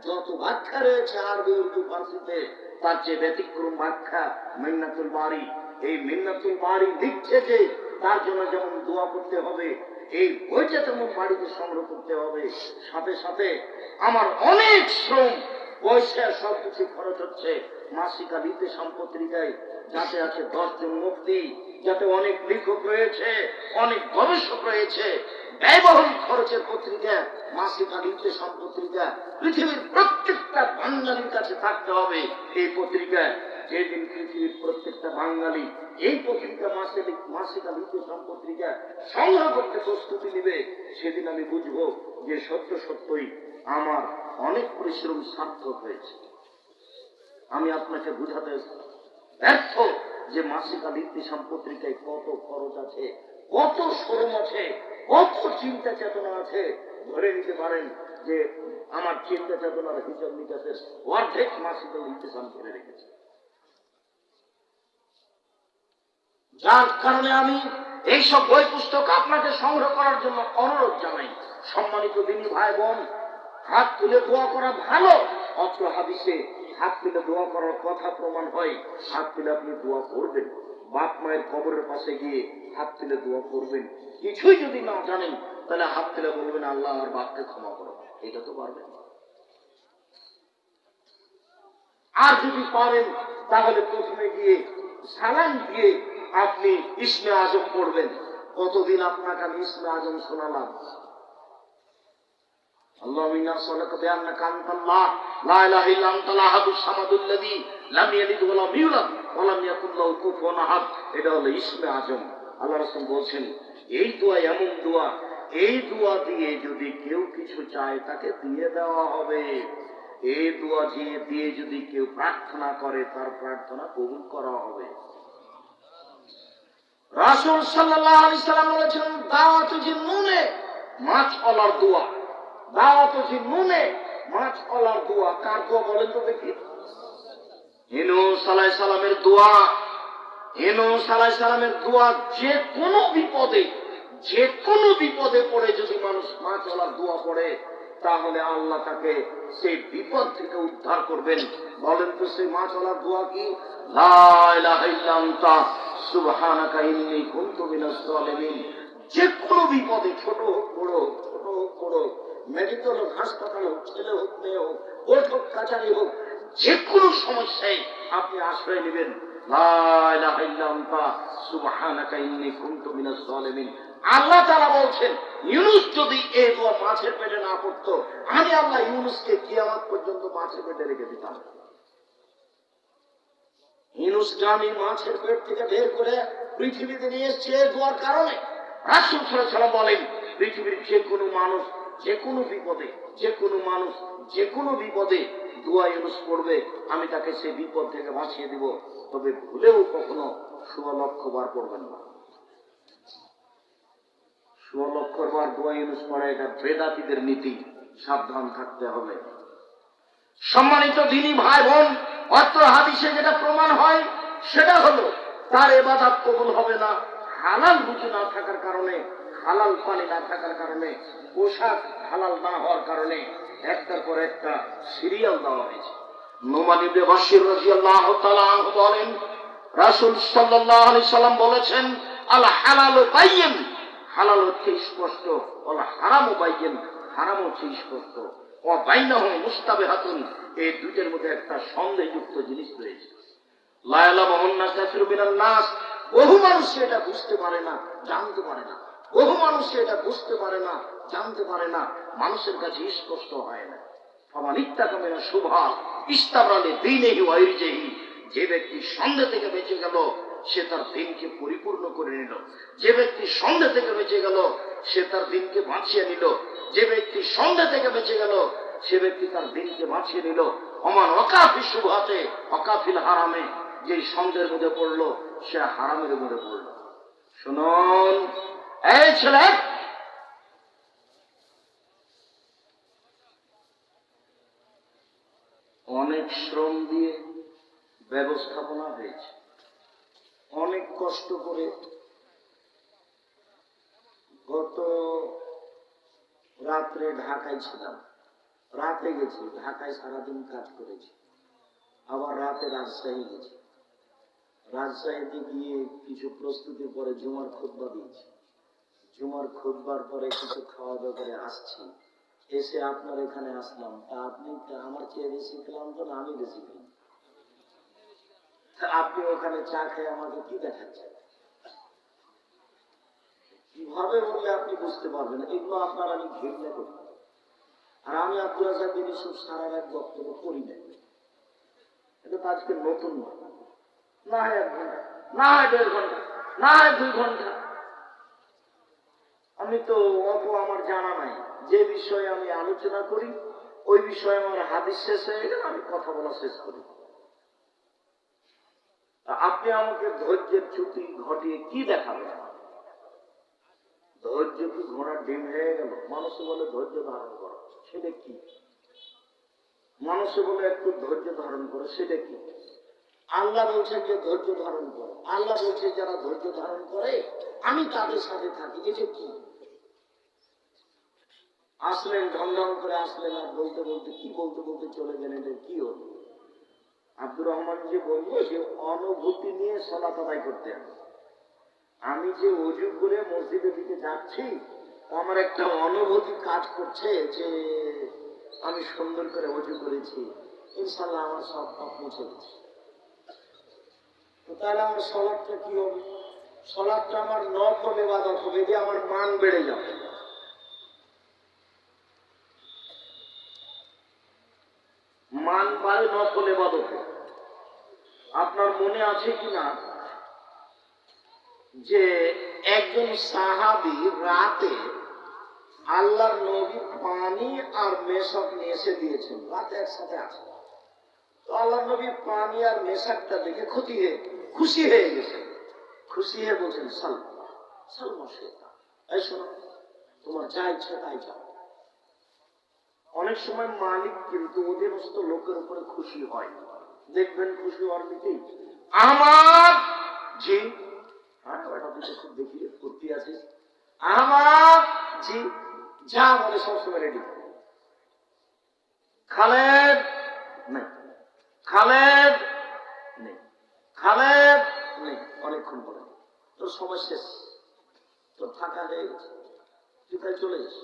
যত ব্যাখ্যা রয়েছে আরবি উর্দু ফার্সিতে, তার যে ব্যতিক্রম ব্যাখ্যা মিন্নাতুল বাড়ি। এই মিন্নাতুল বাড়ি লিখছে যে তার জন্য যেমন দোয়া করতে হবে, এই বইটা তেমন বাড়িতে সংগ্রহ করতে হবে। সাথে সাথে আমার অনেক শ্রম পয়সা সবকিছু খরচ হচ্ছে মাসিক আল ইতিসাম পত্রিকায়, যাতে আছে 10 জন মুফতি, যাতে অনেক লেখক রয়েছে, অনেক গবেষক রয়েছে, ব্যয়বহুল খরচের পত্রিকা মাসিক আল ইতিসাম পত্রিকা। পৃথিবীর প্রত্যেকটা বাঙালির কাছে থাকতে হবে এই পত্রিকা। যেদিন পৃথিবীর প্রত্যেকটা বাঙালি এই পত্রিকা মাসিক আল ইতিসাম পত্রিকা সংগ্রহ করতে প্রস্তুতি নেবে, সেদিন আমি বুঝবো যে সত্য সত্যই আমার অনেক পরিশ্রম সার্থক হয়েছে। আমি আপনাকে বুঝাতে ব্যর্থ যে মাসিক আল ইতিসাম পত্রিকায় কত খরচ আছে, কত শ্রম আছে, কত চিন্তা চেতনা আছে। ধরে নিতে পারেন যে আমার চিন্তা চেতনার হিসাব নিকাশের অর্ধেক মাসিক আল ইতিসাম করে রেখেছে। যার কারণে আমি এইসব বই পুস্তক আপনাকে সংগ্রহ করার জন্য অনুরোধ জানাই। সম্মানিত দিনী ভাই বোন, হাত তুলে দোয়া করা ভালো। অত্র হাদিসে হাত তুলে দোয়া করার কথা প্রমাণ হয়। হাত তুলে আপনি দোয়া করবেন, বাপ মায়ের কবরের পাশে গিয়ে হাত তুলে দোয়া করবেন। কিছুই যদি না জানেন তাহলে হাত তুলে বলবেন, আল্লাহ আমার বাপকে ক্ষমা করো। এটা তো পারবেন। আর যদি পারেন তাহলে প্রথমে গিয়ে সালাম দিয়ে আপনি ইসমে আজম পড়বেন। কতদিন আপনাকে আমি ইসমে আজম শোনালাম? اللهم إنا نسألك بأنك أنت الله لا إله إلا أنت الأحد الصمد الذي لم يلد ولم يولد ولم يكن له كفوا أحد। এটা হলো ইসমে আজম। আল্লাহ রাসূল বলেন, এই দোয়া এমন দোয়া, এই দোয়া দিয়ে যদি কেউ কিছু চায় তাকে দিয়ে দেওয়া হবে। এই দোয়া দিয়ে যদি কেউ প্রার্থনা করে তার প্রার্থনা কবুল করা হবে। রাসূল সাল্লাল্লাহু আলাইহি সাল্লাম বলেছেন, দাওয়াতু জিন্নুনে মাছ আলার দোয়া। দাওয়াতু জিন্নুনে মাছ আলার দোয়া। কার দোয়া বলেন তো দেখি? ইউনূস আলাইহিস সালামের দোয়া। ইউনূস আলাইহিস সালামের দোয়া। যে কোনো বিপদে পড়ে যদি মানুষ মাছ আলার দোয়া পড়ে, তাহলে আল্লাহ তাকে সেই বিপদ থেকে উদ্ধার করবেন। বলেন তো সেই মাছ আলার দোয়া কি? লা ইলাহা ইল্লা আনতা সুবহানাকা ইন্নী কুনতু মিনাজ জালিমিন। যে কোনো বিপদে, ছোট হোক বড় হোক, ছোট হোক বড় হোক, মেডিকেল হোক, হাসপাতাল হোক, ছেলে হোক মেয়ে হোক, কোর্ট হোক কাছারি হোক, যে কোনো সমস্যায় আপনি আশ্রয় নেবেন, লা ইলাহা ইল্লা আনতা সুবহানাকা ইন্নী কুনতু মিনাজ জালিমিন। আল্লাহ তাআলা বলছেন, ইউনূস যদি এই দোয়া মাছের পেটে না পড়তো, আমি আল্লাহ ইউনূসকে কিয়ামত পর্যন্ত মাছের পেটে রেখে দিতাম। ইউনূসকে আমি মাছের পেট থেকে বের করে পৃথিবীতে নিয়ে এসেছি এই দোয়ার কারণে। রাসূল সাল্লাল্লাহু আলাইহি ওয়াসাল্লাম বলেন, পৃথিবীর যে কোনো মানুষ যে কোনো বিপদে, যে কোনো মানুষ যে কোনো বিপদে দোয়া ইউনূস পড়বে, আমি তাকে সেই বিপদ থেকে বাঁচিয়ে দিব। তবে ভুলেও কখনো 16 লক্ষ বার পড়বেন না। 16 লক্ষ বার দোয়া ইউনূস পড়া এটা বেদাতীদের নীতি, সাবধান থাকতে হবে। সম্মানিত দ্বীনী ভাই বোন, অত্র হাদিসে যেটা প্রমাণ হয় সেটা হলো তার ইবাদত কবুল হবে না হালাল রুজি না থাকার কারণে, হালাল পানি না থাকার কারণে, পোশাক হালাল না হওয়ার কারণে একটার পর একটা সিরিয়াল দেওয়া হয়েছে। নুমান ইবনে বাশির রাদিয়াল্লাহু তাআলা আনহু বলেন, রাসূল সাল্লাল্লাহু আলাইহি সাল্লাম বলেছেন, আল হালালু বাইয়িন, হালাল হচ্ছে স্পষ্ট, ওয়াল হারামু বাইয়িন, হারাম হচ্ছে স্পষ্ট, ওয়া বাইনাহুম মুস্তাবিহাতুন, এই দুইটার মধ্যে একটা সন্দেহযুক্ত জিনিস রয়েছে। লা ইয়ালামুহুন্না কাসীরুম মিনান নাস, বহু মানুষ এটা বুঝতে পারে না, জানতে পারে না। বহু মানুষ এটা বুঝতে পারে না, জানতে পারে না, মানুষের কাছে স্পষ্ট হয় না। ফামান ইত্তাকা মিনা শুবহাত ইস্তাবরা লিদীনিহি ওয়া ইরজিহি, যে ব্যক্তি সন্দেহ থেকে বেঁচে গেল সে তার দিনকে পরিপূর্ণ করে নিল। যে ব্যক্তি সন্দেহ থেকে বেঁচে গেল সে তার দিনকে বাঁচিয়ে নিল। যে ব্যক্তি সন্দেহ থেকে বেঁচে গেল সে ব্যক্তি তার দিনকে বাঁচিয়ে নিল। ওমান ওয়াকাফি শুবহাতে ওয়াকাফিল হারামে, যে সন্দেহের মধ্যে পড়লো সে হারামের মধ্যে পড়লো। শুনুন এই ছেলে, অনেক শ্রম দিয়ে ব্যবস্থাপনা হয়েছে, অনেক কষ্ট করে। গত রাত্রে ঢাকায় ছিলাম, রাতে গেছি ঢাকায়, সারাদিন কাজ করেছি। আবার রাতে রাজশাহী গেছি, রাজশাহীতে গিয়ে কিছু প্রস্তুতির পরে জুমার খুতবা দিয়েছি। জুমার খুতবার পরে কিছু খাওয়া দাওয়া করে আসছি, এসে আপনার এখানে আসলাম। তা আপনি আমার চেয়ে বেশি খেলাম তো না আমি বেশি খেলাম? আপনি ওখানে চা খেয়ে আমাকে কি দেখাচ্ছেন? কিভাবে বললে আপনি বুঝতে পারবেন? এগুলো আপনার আমি ঘৃণা করি। আর আমি আব্দুল রাজ্জাক বিন ইউসুফ সারা রাত বক্তব্য করি না, এটা তো আজকে নতুন নয়। না হয় 1 ঘন্টা, না হয় 1.5 ঘন্টা, না হয় 2 ঘন্টা। আমি তো অত আমার জানা নাই। যে বিষয়ে আমি আলোচনা করি ওই বিষয়ে আমার হাদিস শেষ হয়ে গেলে আমি কথা বলা শেষ করি। আপনি আমাকে ধৈর্যের চ্যুতি ঘটিয়ে কি দেখাবেন? ধৈর্য কি ঘোড়ার ডিম হয়ে গেল? মানুষে বলে ধৈর্য ধারণ করো, সেটা কি? মানুষে বলে একটু ধৈর্য ধারণ করো, সেটা কি? আল্লাহ বলছেন যে ধৈর্য ধারণ করো। আল্লাহ বলছে যারা ধৈর্য ধারণ করে আমি তাদের সাথে থাকি, এটা কি? আসলেন ঢং করে আসলেন, আর বলতে বলতে কি বলতে বলতে চলে গেলেন, এটা কি হলো? আব্দুর রহমান যে বলবো যে অনুভূতি নিয়ে সালাত আদায় করতে হবে। আমি যে ওযু করে মসজিদের দিকে যাচ্ছি, আমার একটা অনুভূতি কাজ করছে যে আমি সুন্দর করে ওযু করেছি, ইনশাআল্লাহ আমার সব পাপ মুছে গেছে। তো তাহলে আমার সালাতটা কি হবে? সালাতটা আমার নফল ইবাদত হবে, যে আমার মান বেড়ে যাবে। মান বাড়ে নফল ইবাদতে। আপনার মনে আছে কিনা যে একজন সাহাবী রাতে আল্লাহর নবী পানি আর মেশক নিয়ে এসে দিয়েছেন, রাতে একসাথে আছে। তো আল্লাহর নবী পানি আর মেশকটা দেখে খুশি হয়ে গেছে। খুশি হয়ে বলছেন সালমা শেখা, এই শোনো, তোমার যা ইচ্ছা তাই চাও। অনেক সময় মালিক কিন্তু অধীনস্থ লোকের উপরে খুশি হয়। দেখবেন খুশি হওয়ার দিকেই আমার জি, হ্যাঁ ওটা দিকে খুব দেখি করতে আছে, আমার জি যা বলে সবসময় রেডি। খালেদ নেই, খালেদ নেই, খালেদ নেই, অনেকক্ষণ পরে তোর সময় শেষ, তোর ফাঁকা হয়ে গেছে, তুই তাই চলে যাস।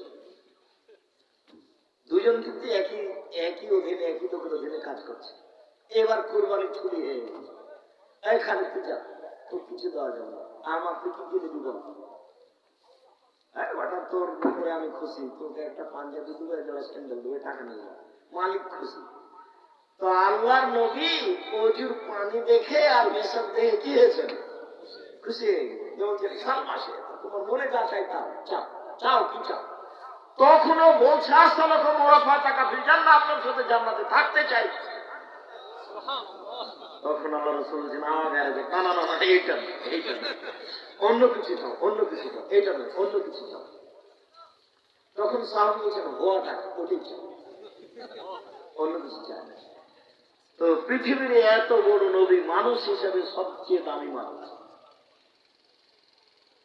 দুইজন কিন্তু একই অধীনে, একই লোকের অধীনে কাজ করছে। এবার কুরবানি ছুরি হয়ে গেছে, এই খালেদ তুই যা, তোর কিছু দেওয়া যাবে না, আমার তুই কি কিনে দিব? ওটা তোর ব্যাপারে আমি খুশি, তোকে একটা পাঞ্জাবি দেবো, একটা স্যান্ডেল দেবো, টাকা নিয়ে যাবো, মালিক খুশি। তো আল্লাহর নবী ওযুর পানি দেখে আর মেশক দেখে কি হয়েছে? খুশি হয়ে গেছে। যেমন সালমা শেখা, তোমার মনে যা চাই তাও চাও, চাও কি চাও? তখনও বলছে আসসালামু আলাইকুম ফিল জান্নাহ, আপনার সাথে জান্নাতে থাকতে চাই। তখন আল্লাহ রাসূল বলেন না না না না, এইটা না, এইটা না, অন্য কিছু দাও, অন্য কিছু দাও, এইটা না, অন্য কিছু দাও। তখন সাহাবী বলছেন ওটা ওটাই চাই, অন্য কিছু চাই না। তো পৃথিবীর এত বড় নবী, মানুষ হিসেবে সবচেয়ে দামি মানুষ,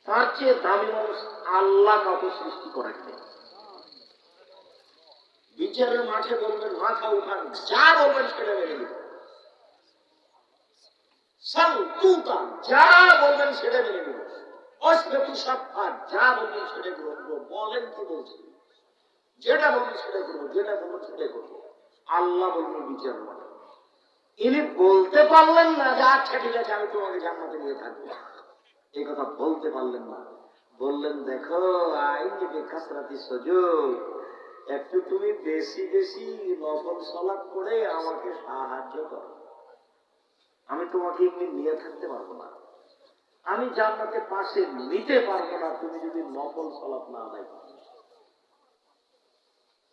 তার চেয়ে দামি মানুষ আল্লাহ কাউকে সৃষ্টি করেননি। বিচারের মাঠে বলবেন মাথা উঠান, যা বলবেন সেটা মেনে নিবেন। সালতুতা যা বলবেন সেটা মেনে নেব, অস্পেতু সাফাত যা বলবেন সেটা করবো। বলেন কি বলছেন, যেটা বলবেন সেটাই করবো, যেটা বলবেন সেটাই করবো। আল্লাহ বলবেন বিচার মানে। ইনি বলতে পারলেন না যে আচ্ছা ঠিক আছে আমি তোমাকে জান্নাতে নিয়ে থাকবো, এই কথা বলতে পারলেন না। বললেন দেখো আইনি বেকাসরাতি সুযোগ, একটু তুমি বেশি বেশি নফল সালাত করে আমাকে সাহায্য করো, আমি তোমাকে এমনি নিয়ে থাকতে পারবো না, আমি জান্নাতে পাশে নিতে পারবো না তুমি যদি নফল সালাত না আদায় করো।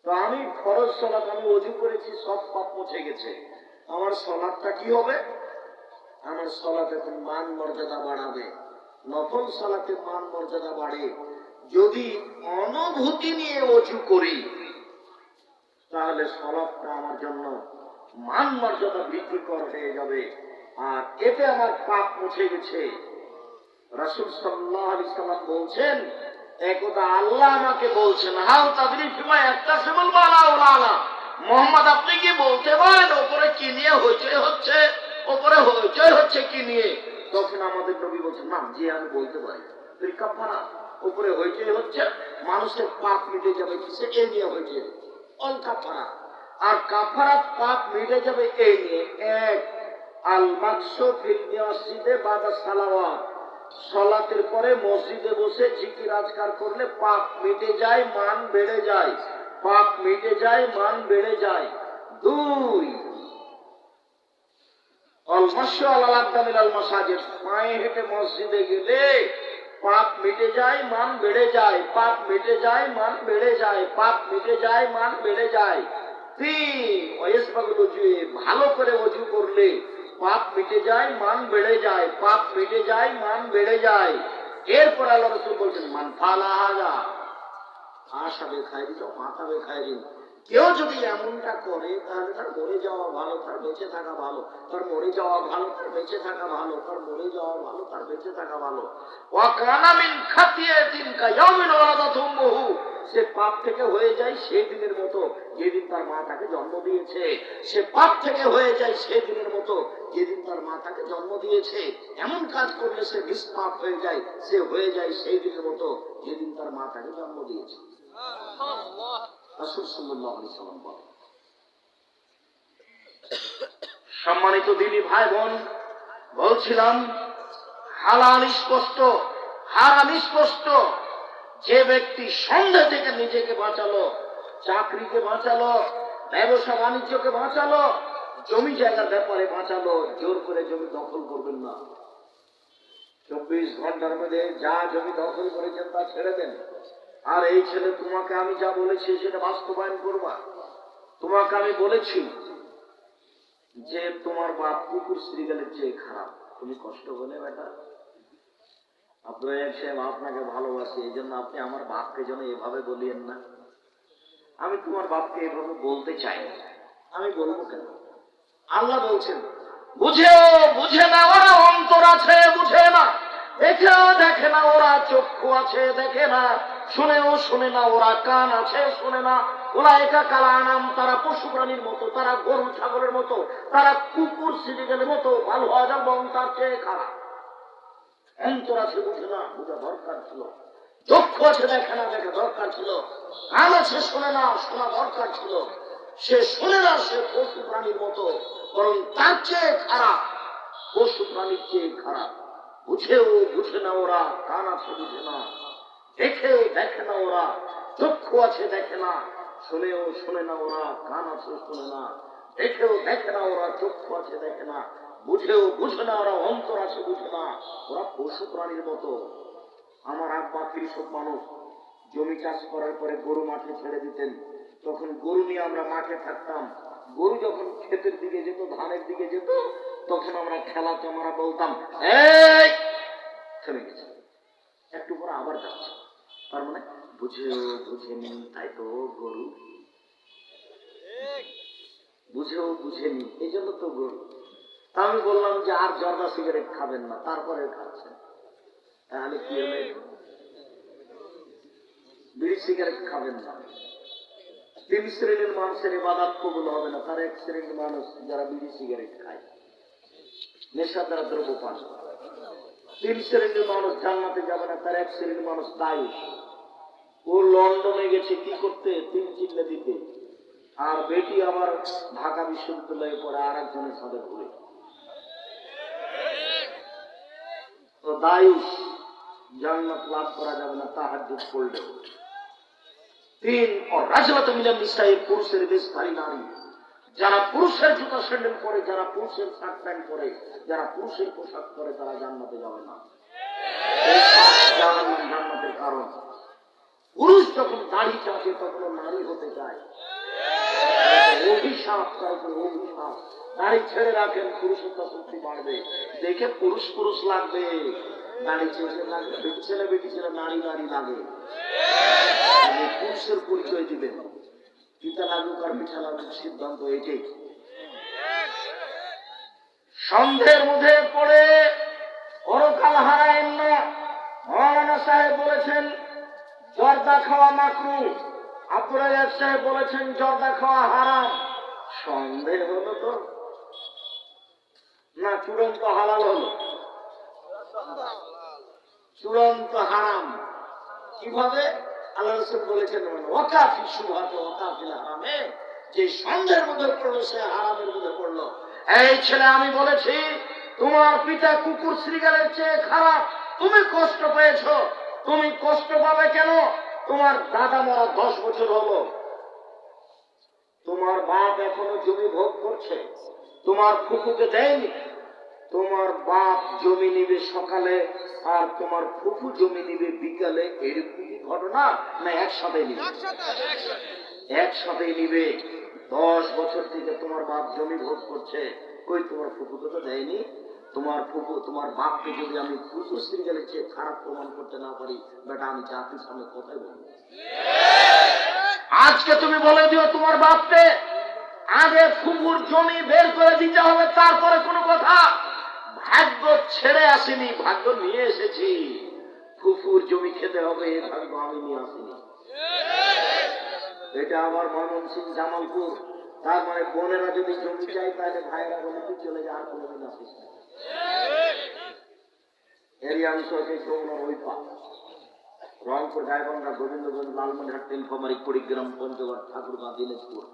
তো আমি ফরজ সালাত আমি ওযু করেছি, সব পাপ মুছে গেছে, আমার সালাতটা কি হবে? আমার সালাত এখন মান মর্যাদা বাড়াবে। নফল সালাতে মান মর্যাদা বাড়ে যদি অনুভূতি নিয়ে ওযু করি, তাহলে সালাতটা আমার জন্য মান মর্যাদা বৃদ্ধিকর হয়ে যাবে, আর এতে আমার পাপ মুছে গেছে। রাসূল সাল্লাল্লাহু আলাইহি সাল্লাম বলছেন, একদা আল্লাহ আমাকে বলছেন, হাল তাদরি ফিমা ইয়াক্তাসিমুল মালাউলানা, মুহাম্মদ আপনি কি বলতে পারেন উপরে কি নিয়ে হইচই হচ্ছে, উপরে হইচই হচ্ছে কি নিয়ে? তখন আমাদের নবী বলছেন, না জি আমি বলতে পারি, তুই কাফারা উপরে হইচই হচ্ছে, মানুষের পাপ মিটে যাবে কিসে, এই নিয়ে হইচই হচ্ছে, অল কাফারা। আর কাফারাত পাপ মিটে যাবে এই নিয়ে, এক আল মাকসু ফিল মসজিদে বাদা সালাওয়াত, সালাতের পরে মসজিদে বসে জিকির আজকার করলে পাপ মিটে যায়, মান বেড়ে যায়, পাপ মিটে যায়, মান বেড়ে যায়। দুই আল মাশু আলাল আকদামিল আল মাসাজিদ, পায়ে হেঁটে মসজিদে গেলে পাপ মিটে যায়, মান বেড়ে যায়, পাপ মিটে যায়, মান বেড়ে যায়, পাপ মিটে যায়, মান বেড়ে যায়। তিন ওয়াইসবাগুল ওযু, ভালো করে ওযু করলে পাপ মিটে যায়, মান বেড়ে যায়, পাপ মিটে যায়, মান বেড়ে যায়। এরপর আল্লাহ রাসূল বলছেন, মান ফালা হাযা আশাবে খায়রি তো মাথাবে খায়রি, কেউ যদি এমনটা করে তাহলে তার মরে যাওয়া ভালো, তার বেঁচে থাকা ভালো, তার মরে যাওয়া ভালো, তার বেঁচে থাকা ভালো, তার মরে যাওয়া ভালো, তার বেঁচে থাকা ভালো। ওয়া কানা মিন খাতিয়াতিন কায়াউমিন ওয়ালাদাতু উম্মুহু, সে পাপ থেকে হয়ে যায় সেই দিনের মতো যেদিন তার মা তাকে জন্ম দিয়েছে, সে পাপ থেকে হয়ে যায় সেই দিনের মতো যেদিন তার মা তাকে জন্ম দিয়েছে। এমন কাজ করলে সে নিষ্পাপ হয়ে যায়, সে হয়ে যায় সেই দিনের মতো যেদিন তার মা তাকে জন্ম দিয়েছে। রাসূল সাল্লাল্লাহু আলাইহি সাল্লাম বলেন। সম্মানিত দিনী ভাই বোন, বলছিলাম হালাল স্পষ্ট, হারাম স্পষ্ট। যে ব্যক্তি সন্দেহ থেকে নিজেকে বাঁচালো, চাকরিকে বাঁচালো, ব্যবসা বাণিজ্যকে বাঁচালো, জমি জায়গার ব্যাপারে বাঁচালো, জোর করে জমি দখল করবেন না। 24 ঘন্টার মধ্যে যা জমি দখল করেছেন তা ছেড়ে দেন। আর এই ছেলে তোমাকে আমি যা বলেছি সেটা বাস্তবায়ন করবা। তোমাকে আমি বলেছি যে তোমার বাপ কুকুর শ্রীগালের চেয়ে খারাপ, তুমি কষ্ট বলে বেটা আপনার সাহেব আপনাকে ভালোবাসি, এই জন্য আপনি আমার বাপকে যেন এভাবে বলিয়েন না। আমি তোমার বাপকে এভাবে বলতে চাই না, আমি বলবো কেন? আল্লাহ বলছেন, বুঝেও বুঝে না ওরা অন্তর আছে, বুঝে না, দেখেও দেখে না ওরা চক্ষু আছে, দেখে না, শুনেও শুনে না ওরা কান আছে, শুনে না। উলাইকা কাল আনাম, তারা পশু প্রাণীর মতো, তারা গরু ছাগলের মতো, তারা কুকুর শ্রীগালের মতো, ভালো আজাব তার চেয়ে খারাপ। অন্তর আছে বুঝে না, বুঝা দরকার ছিল। চক্ষু আছে দেখে না, দেখা দরকার ছিল। কান আছে শোনে না, শোনা দরকার ছিল। সে শোনে না, সে পশু প্রাণীর মতো, বরং তার চেয়ে খারাপ, পশু প্রাণীর চেয়ে খারাপ। বুঝেও বুঝে না ওরা, কান আছে বুঝে না, দেখেও দেখে না ওরা, চক্ষু আছে দেখে না, শুনেও শুনে না ওরা, কান আছে শুনে না, দেখেও দেখে না ওরা, চক্ষু আছে দেখে না, বুঝেও বুঝে না ওরা, অন্তর আছে বুঝে না, ওরা পশু প্রাণীর মতো। আমার আব্বা কৃষক মানুষ, জমি চাষ করার পরে গরু মাঠে ছেড়ে দিতেন, তখন গরু নিয়ে আমরা মাঠে থাকতাম। গরু যখন ক্ষেতের দিকে যেত, ধানের দিকে যেত, তখন আমরা খেলাতে আমরা বলতাম এই থেমে গেছে, একটু পরে আবার যাচ্ছে। তার মানে বুঝেও বুঝেনি, তাই তো গরু বুঝেও বুঝেনি, এই জন্য তো গরু। আমি বললাম যে আর জর্দা সিগারেট খাবেন না, তারপরে খাচ্ছেন, তাহলে কি হলে বিড়ি সিগারেট খাবেন না। 3 শ্রেণীর মানুষের ইবাদত কবুল হবে না, তার 1 শ্রেণীর মানুষ যারা বিড়ি সিগারেট খায়। নেশাদার দ্রব্য পান। 3 শ্রেণীর মানুষ জান্নাতে যাবে না, তার 1 শ্রেণীর মানুষ দায়ুস। ও লন্ডনে গেছে কি করতে? 3 চিল্লা দিতে। আর বেটি আবার ঢাকা বিশ্ববিদ্যালয়ে পড়ে আর একজনের সাথে ঘুরে। তো দায়ুস, জান্নাত লাভ করা যাবে না তাহাজ্জুদ পড়লেও। 3 और রাজলাতু মিনান নিসাই, পুরুষের বেশধারী নারী, যারা পুরুষের জুতা স্যান্ডেল পরে, যারা পুরুষের শার্ট প্যান্ট পরে, যারা পুরুষের পোশাক পরে, তারা জান্নাতে যাবে না। এই 5 জাহান্নাম জান্নাতের কারণ। পুরুষ যখন দাড়ি চাপে তখন নারী হতে চায়, অভিশাপ, তারপর অভিশাপ। দাড়ি ছেড়ে রাখেন, পুরুষত্ব শক্তি বাড়বে। দেখে পুরুষ পুরুষ লাগবে, দাড়ি ছেড়ে লাগবে, বেটি ছেলে বেটি ছেলে, নারী নারী লাগে। পুরুষের পরিচয় দিবেন, পিতা লাগুক আর পিঠা লাগুক, সিদ্ধান্ত এটাই। সন্ধ্যের মধ্যে পড়ে পরকাল হারায়েন না। মৌলানা সাহেব বলেছেন জর্দা খাওয়া মাকরুহ, আব্দুল রাজ্জাক সাহেব বলেছেন জর্দা খাওয়া হারাম। সন্দেহ হলো তো না, চূড়ান্ত হালাল হলো? চূড়ান্ত হারাম। কিভাবে? আল্লাহ রাসূল বলেছেন ওয়াকাফি শুবহাত ওয়াকাফিল হারামে, যে সন্দেহের মধ্যে পড়লো সে হারামের মধ্যে পড়লো। এই ছেলে, আমি বলেছি তোমার পিতা কুকুর শ্রীগালের চেয়ে খারাপ, তুমি কষ্ট পেয়েছো। তুমি কষ্ট পাবে কেন? তোমার দাদা মরা 10 বছর হলো, তোমার বাপ এখনো জমি ভোগ করছে, তোমার ফুফুকে দেয়নি। তোমার বাপ জমি নিবে সকালে আর তোমার ফুফু জমি নিবে বিকালে, এরকম কি ঘটনা? না একসাথে নিবে? একসাথে নিবে। 10 বছর থেকে তোমার বাপ জমি ভোগ করছে, কই তোমার ফুফুকে তো দেয়নি। তোমার ফুফু, তোমার বাপকে যদি আমি ফুফু শ্রীগালের চেয়ে খারাপ প্রমাণ করতে না পারি, বেটা আমি জাতির সামনে কোথায় বলবো? আজকে তুমি বলে দিও তোমার বাপকে, আগে ফুফুর জমি বের করে দিতে হবে, তারপরে কোনো কথা। ভাগ্য ছেড়ে আসেনি, ভাগ্য নিয়ে এসেছি। ফুফুর জমি খেতে হবে, এ ভাগ্য আমি নিয়ে আসিনি। এটা আবার ময়মনসিংহ জামালপুর। তার মানে বোনেরা যদি জমি চাই তাহলে ভাইয়েরা বলে তুই চলে যা, আর কোনোদিন আসিস না। এরই অংশ আছে যমুনার ওই পা, রংপুর, গাইবান্ধা, গোবিন্দগঞ্জ, লালমনিরহাট, নীলফামারী, কুড়িগ্রাম, পঞ্চগড়, ঠাকুরগাঁ, দিনাজপুর।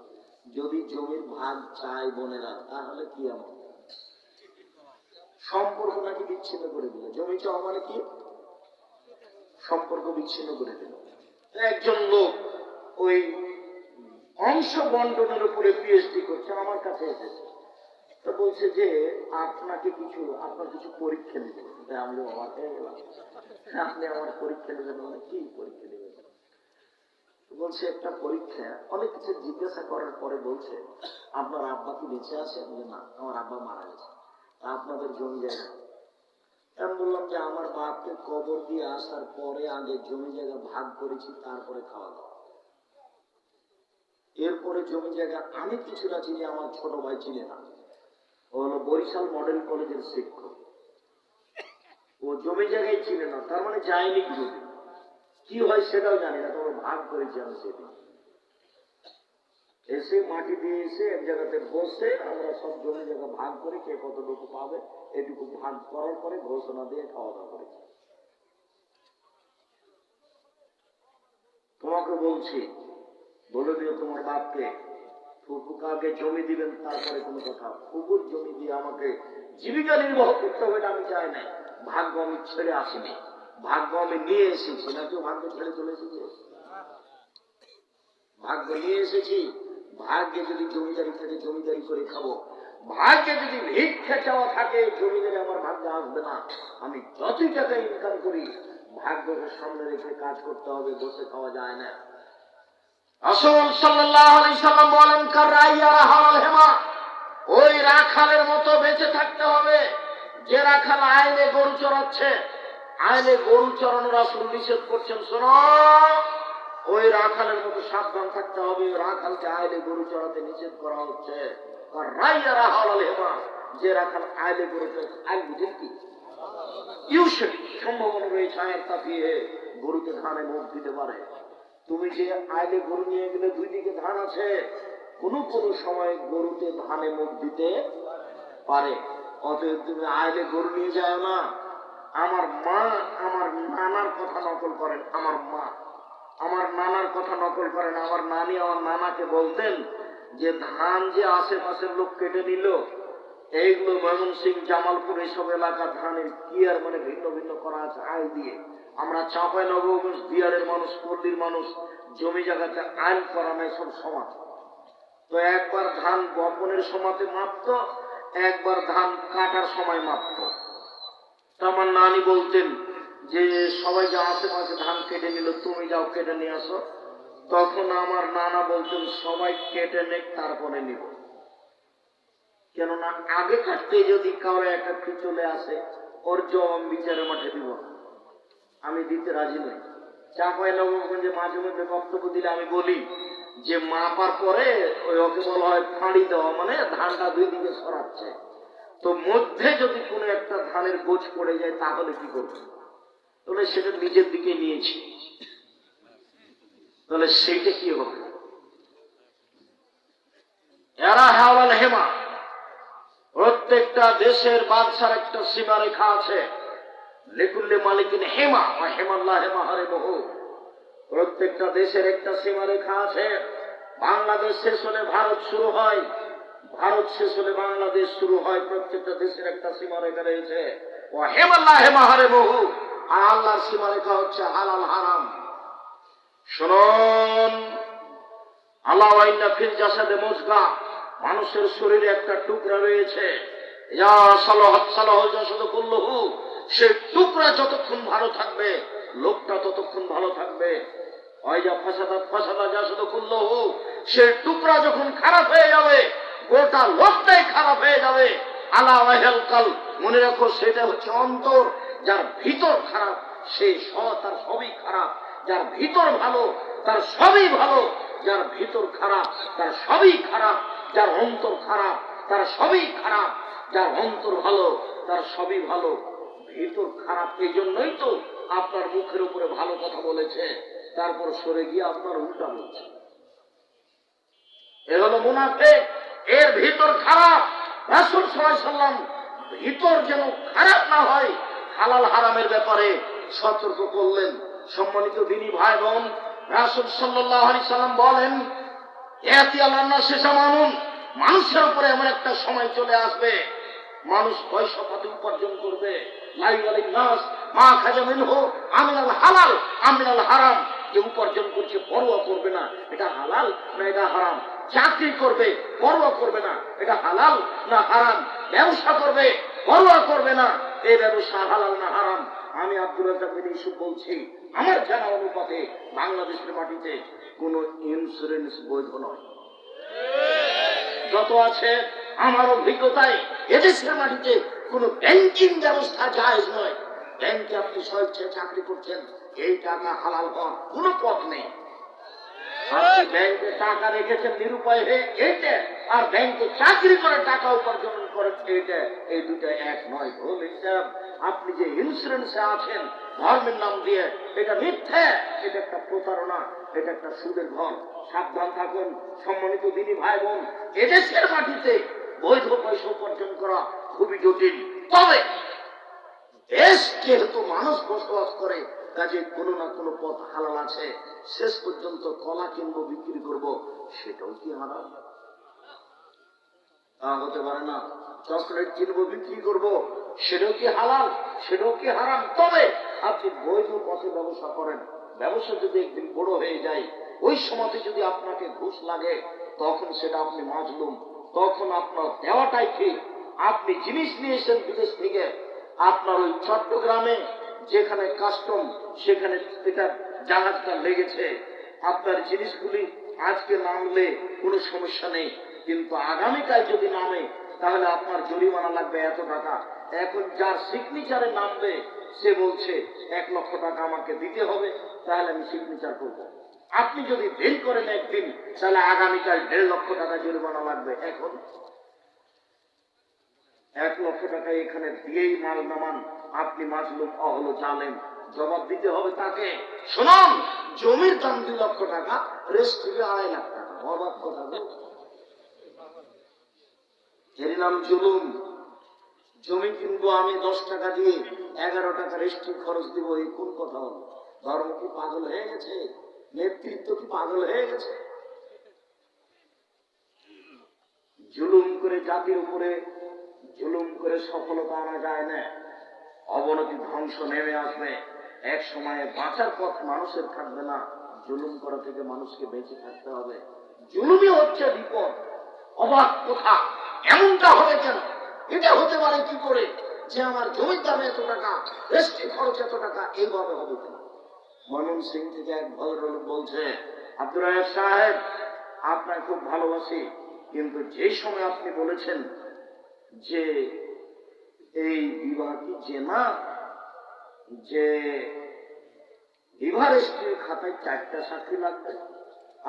যদি জমির ভাগ চাই বোনেরা, তাহলে কি এমন সম্পর্ক নাকি বিচ্ছিন্ন করে দিল? জমি চাওয়া মানে কি? সম্পর্ক বিচ্ছিন্ন করে দিল। একজন লোক ওই অংশ বন্টনের উপরে পিএইচডি করছে, আমার কাছে এসেছে। তো বলছে যে আপনার কিছু পরীক্ষা নেবেন। আমি অবাক হয়ে গেলাম, আপনি আমার পরীক্ষা নেবেন? মানে কি পরীক্ষা নেবেন? বলছে একটা পরীক্ষা। অনেক কিছু জিজ্ঞাসা করার পরে বলছে আপনার আব্বা কি বেঁচে আছে? না, আমার আব্বা মারা গেছে। আপনাদের জমি জায়গা? আমি বললাম যে আমার বাপকে কবর দিয়ে আসার পরে আগে জমি জায়গা ভাগ করেছি, তারপরে খাওয়া দাওয়া। এরপরে জমি জায়গা আমি কিছুটা চিনি, আমার ছোট ভাই চিনে না। ও হলো বরিশাল মডেল কলেজের শিক্ষক, ও জমি জায়গায় চিনে না, তার মানে যায়নি জমি। কি হয় সেটাও জানি না, তবে ভাগ করেছি আমি সেদিন। এসে মাটি দিয়ে এসে এক জায়গাতে বসে আমরা সব জমি জায়গা ভাগ করে কে কতটুকু পাবে এটুকু ভাগ করার পরে ঘোষণা দিয়ে খাওয়া দাওয়া করেছি। তোমাকে বলছি, বলে দিও তোমার বাপকে, ফুফুকে আগে জমি দিবেন, তারপরে কোনো কথা। ফুফুর জমি দিয়ে আমাকে জীবিকা নির্বাহ করতে হবে এটা আমি চাই না। ভাগ্য আমি ছেড়ে আসিনি, ভাগ্য আমি নিয়ে এসেছি। না কেউ ভাগ্য ছেড়ে চলে এসেছে? ভাগ্য নিয়ে এসেছি। ভাগ্যে যদি জমিদারি থাকে জমিদারি করে খাবো, ভাগ্যে যদি ভিক্ষা চাওয়া থাকে জমিদারি আমার ভাগ্যে আসবে না। আমি যতই টাকা ইনকাম করি ভাগ্যকে সামনে রেখে কাজ করতে হবে, বসে খাওয়া যায় না। রাসূল সাল্লাল্লাহু আলাইহি সাল্লাম বলেন কারাইয়া রাহাল হেমা, ওই রাখালের মতো বেঁচে থাকতে হবে যে রাখাল আইলে গরু চড়াচ্ছে। আইলে গরু চড়ানো রাসূল নিষেধ করছেন, শোনো, ওই রাখালের মতো সাবধান থাকতে হবে। রাখালকে আইলে গরু চড়াতে নিষেধ করা হচ্ছে। কারাইয়া রাহাল হেমা, যে রাখাল আইলে গরু চড়াচ্ছে। আইল বুঝেন কি? ইউসেফ সম্ভাবনা রয়েছে আয়ের তাপিয়ে গরুকে ধানে মুখ দিতে পারে। তুমি যে আইলে গরু নিয়ে গেলে 2 দিকে ধান আছে, কোন কোন সময় গরুতে ধানে মুখ দিতে পারে। অতএব তুমি আইলে গরু নিয়ে যায় না। আমার মা আমার নানার কথা নকল করেন, আমার মা আমার নানার কথা নকল করেন। আমার নানি আমার নানাকে বলতেন যে ধান যে আশেপাশের লোক কেটে নিল, এইগুলো ময়মনসিং, জামালপুর এইসব এলাকার ধানের কি আর মানে ভিন্ন ভিন্ন করা আছে আইল দিয়ে। আমরা চাঁপাইনবাবগঞ্জ, বিহারের মানুষ, পল্লীর মানুষ, জমি জায়গাতে আইল করা নাই, সব সমান। তো একবার ধান বপনের সময়তে মাপত, একবার ধান কাটার সময় মাপত। তো আমার নানি বলতেন যে সবাই যে আশেপাশে ধান কেটে নিল, তুমি যাও কেটে নিয়ে আসো। তখন আমার নানা বলতেন সবাই কেটে নেক, তারপরে নিব। কেননা আগে কাটতে যদি কারো একটা চলে আসে, ওর জবাব বিচারের মাঠে দিব, আমি দিতে রাজি নই। চাঁপাইনবাবগঞ্জে মাঝে মধ্যে বক্তব্য দিলে আমি বলি যে মাপার পরে ওকে বলা হয় ফাঁড়ি দেওয়া, মানে ধানটা দুই দিকে সরাচ্ছে। তো মধ্যে যদি কোনো একটা ধানের গোছ পড়ে যায় তাহলে কি করবে? তাহলে সেটা নিজের দিকে নিয়েছি, তাহলে সেইটা কি হবে? এরা হাওলাল হেমা, প্রত্যেকটা দেশের বাদশার একটা সীমারেখা আছে। লিকুল্লি মালিকিন হেমা ও হেমাল্লাহ হেমা হারে বহু। প্রত্যেকটা দেশের একটা সীমারেখা আছে। বাংলাদেশ শেষ হলে ভারত শুরু হয়, ভারত শেষ হলে বাংলাদেশ শুরু হয়। প্রত্যেকটা দেশের একটা সীমারেখা রয়েছে। ও হেমাল্লাহ হেমা হারে বহু। আর আল্লাহর সীমারেখা হচ্ছে হালাল হারাম। শুনুন, আল্লাহ ওয়াইন্না ফিল জাসাদে মুজগা, মানুষের শরীরে একটা টুকরা রয়েছে। ইয়া সালাহাত সালাহুল জাসাদু কুল্লুহু, সেই টুকরা যতক্ষণ ভালো থাকবে লোকটা ততক্ষণ ভালো থাকবে। ওয়াইজা ফাসাদাত ফাসাদা জাসাদু কুল্লুহু, সেই টুকরা যখন খারাপ হয়ে যাবে গোটা লোকটাই খারাপ হয়ে যাবে। আলা ওয়াহিল কাল, মনে রাখো সেটা হচ্ছে অন্তর। যার ভিতর খারাপ সে তার সবই খারাপ। যার ভিতর ভালো তার সবই ভালো। যার ভিতর খারাপ তার সবই খারাপ। যার অন্তর খারাপ তার সবই খারাপ। যার অন্তর ভালো তার সবই ভালো। ভিতর খারাপ, এই জন্যই তো আপনার মুখের উপরে ভালো কথা বলেছে, তারপর সরে গিয়ে আপনার উল্টা বলছে। এ হলো মুনাফিক, এর ভিতর খারাপ। রাসূল সাল্লাল্লাহু আলাইহি সাল্লাম ভিতর যেন খারাপ না হয় হালাল হারামের ব্যাপারে সতর্ক করলেন। সম্মানিত দিনী ভাই বোন, রাসূল সাল্লাল্লাহু আলাইহি সাল্লাম বলেন, ইয়াতি আল্লাহর শেষা মানুন, মানুষের উপরে এমন একটা সময় চলে আসবে মানুষ পয়সা পাতি উপার্জন করবে, লাইওয়ালিন নাস মা খাজা মিনহু আমিনাল হালাল আমিনাল হারাম। যে উপার্জন করছে পরোয়া করবে না এটা হালাল না এটা হারাম। চাকরি করবে পরোয়া করবে না এটা হালাল না হারাম। ব্যবসা করবে পরোয়া করবে না এই ব্যবসা হালাল না হারাম। আমি আব্দুর রাজ্জাক বিন ইউসুফ বলছি, আমার জানা অনুপাতে বাংলাদেশের মাটিতে কোনো ইন্স্যুরেন্স বৈধ নয়। যত আছে আমার অভিজ্ঞতায় এদেশের মাটিতে কোন ব্যাংকিং ব্যবস্থা জায়েজ নয়। ব্যাংকে আপনি স্বেচ্ছায় চাকরি করছেন, এই টাকা হালাল হওয়ার কোনো পথ নেই। আপনি ব্যাংকে টাকা রেখেছেন নিরুপায় হয়ে, এইটা আর ব্যাংকে চাকরি করে টাকা উপার্জন করেন, এইটা এই দুটো এক নয়। ভুল হিসাব। আপনি যে ইন্স্যুরেন্সে আছেন ধর্মের নাম দিয়ে, এটা মিথ্যা, এটা একটা প্রতারণা, এটা একটা সুদের ঘর। সাবধান থাকুন সম্মানিত দিনী ভাই বোন। এদেশের মাটিতে বৈধ পয়সা উপার্জন করা খুবই জটিল। তবে দেশ যেহেতু মানুষ বসবাস করে, কাজে কোনো না কোনো পথ হালাল আছে। শেষ পর্যন্ত কলা কিনবো বিক্রি করব, সেটাও কি হারাম? তা হতে পারে না। চকলেট কিনবো বিক্রি করব, সেটাও কি হালাল? সেটাও কি হারাম? তবে আপনি বৈধ পথে ব্যবসা করেন, ব্যবসা যদি একদিন বড় হয়ে যায়, ওই সময়তে যদি আপনাকে ঘুষ লাগে, তখন সেটা আপনি মাজলুম, তখন আপনার দেওয়াটাই ঠিক। আপনি জিনিস নিয়েছেন বিদেশ থেকে, আপনার ওই চট্টগ্রামে যেখানে কাস্টম, সেখানে এটা জাহাজটা লেগেছে, আপনার জিনিসগুলি আজকে নামলে কোনো সমস্যা নেই, কিন্তু আগামীকাল যদি নামে তাহলে আপনার জরিমানা লাগবে এত টাকা। এখন যার সিগনেচারে নামবে সে বলছে 1 লক্ষ টাকা আমাকে দিতে হবে, তাহলে আমি সিগনেচার করব। আপনি যদি দেরি করেন একদিন, তাহলে আগামীকাল 1.5 লক্ষ টাকা জরিমানা লাগবে। এখন 1 লক্ষ টাকা এখানে দিয়েই মাল নামান, আপনি মাজলুম অহলো জালেম, জবাব দিতে হবে তাকে। শুনুন, জমির দাম 2 লক্ষ টাকা, রেস্ট দিবে 2.5 লাখ টাকা। অবাক কথা, এর নাম জুলুম। জমি কিনবো আমি 10 টাকা দিয়ে, 11 টাকা রেজিস্ট্রি খরচ দিব, এই কোন কথা হলো? ধর্ম কি পাগল হয়ে গেছে? নেতৃত্ব কি পাগল হয়ে গেছে? জুলুম করে জাতির উপরে জুলুম করে সফলতা আনা যায় না। অবনতি ধ্বংস নেমে আসবে। এক সময়ে বাঁচার পথ মানুষের থাকবে না। জুলুম করা থেকে মানুষকে বেঁচে থাকতে হবে। জুলুমই হচ্ছে বিপদ। অবাক কথা, এমনটা হবে কেন? এটা হতে পারে কি করে যে আমার জমির দামে এত টাকা, রেজিস্ট্রি খরচ এত টাকা, এইভাবে হবে কেন? মনন সিং থেকে এক ভদ্রলোক বলছে, আব্দুর রাজ্জাক সাহেব, আপনার খুব ভালোবাসি, কিন্তু যে সময় আপনি বলেছেন যে এই বিবাহ কি জেনা, যে বিবাহ রেজিস্ট্রির খাতায় 4টা সাক্ষী লাগবে,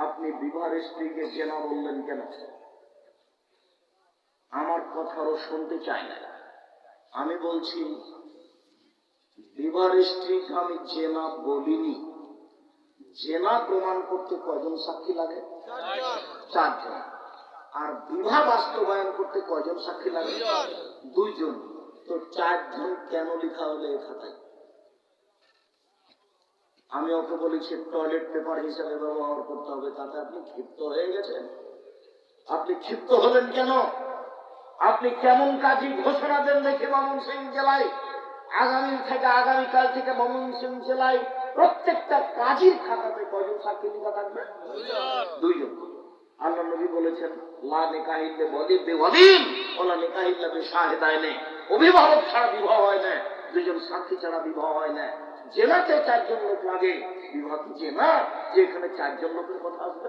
আপনি বিবাহ রেজিস্ট্রিকে জেনা বললেন কেন? আমার কথাও শুনতে চাই না। আমি বলছি, বিবাহ রেজিস্ট্রিকে আমি জেনা বলিনি। জেনা প্রমাণ করতে কয়জন সাক্ষী লাগে? 4 জন। আর বিবাহ বাস্তবায়ন করতে কয়জন সাক্ষী লাগে? 2 জন। তো 4 জন কেন লেখা হলো এই খাতায়? আমি ওকে বলেছি টয়লেট পেপার হিসাবে ব্যবহার করতে হবে, তাতে আপনি ক্ষিপ্ত হয়ে গেছেন। আপনি ক্ষিপ্ত হলেন কেন? আপনি কেমন কাজী ঘোষণা দেন দেখে ময়মনসিংহ জেলায় আগামীকাল থেকে ময়মনসিংহ জেলায় প্রত্যেকটা কাজীর খাতাতে কয়জন সাক্ষী লেখা থাকবে? 2 জন। আল্লাহ নবী বলেছেন, লা নিকাহ ইল্লা বিওয়ালিন ওয়ালা নিকাহ ইল্লা বিশাহিদাইন। অভিভাবক ছাড়া বিবাহ হয় না, 2 জন সাক্ষী ছাড়া বিবাহ হয় না। জেনাতে 4 জন লোক লাগে। বিবাহ কি জেনা যে এখানে 4 জন লোকের কথা আসবে?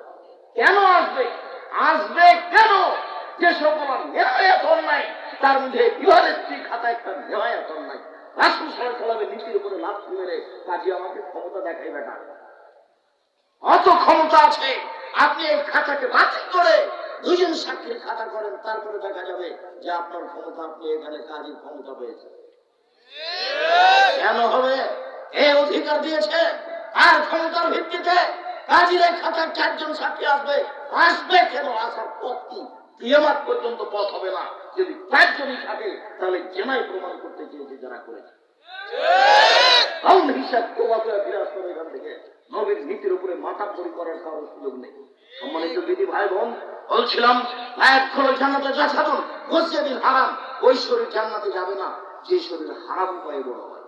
কেন আসবে? আসবে কেন? যে সকল নেহায়াত অন্যায়, তার মধ্যে বিবাহ রেজিস্ট্রি খাতা একটা নেহায়াত অন্যায়। রাসূল সাল্লাল্লাহু আলাইহি ওয়াসাল্লামের নীতির উপরে লাথি মেরে কাজী আমাকে ক্ষমতা দেখাই বেটা, অত ক্ষমতা আছে, আপনি এই খাতাকে বাতিল করে 2 জন সাক্ষীর খাতা করেন, তারপরে দেখা যাবে যে আপনার ক্ষমতা, আপনি এখানে কাজীর ক্ষমতা পেয়েছেন। কেন হবে? এই অধিকার দিয়েছে আর ক্ষমতার ভিত্তিতে কাজীর এই খাতায় 4 জন সাক্ষী আসবে। আসবে কেন? আসার পথ কি? কিয়ামত পর্যন্ত পথ হবে না। যদি 4 জনই থাকে তাহলে জেনাই প্রমাণ করতে চেয়েছে যারা করেছে। কারণ হিসাব প্রভাবে বিরাজ করে এখান থেকে নবীর নীতির উপরে মাথা পরি করার কারো সুযোগ নেই। সম্মানিত দিদি ভাই বোন, বলছিলাম জান্নাতে যাচ্ছেন, ওই শরীর জান্নাতে যাবে না যে শরীর হারাম উপায়ে বড় হয়।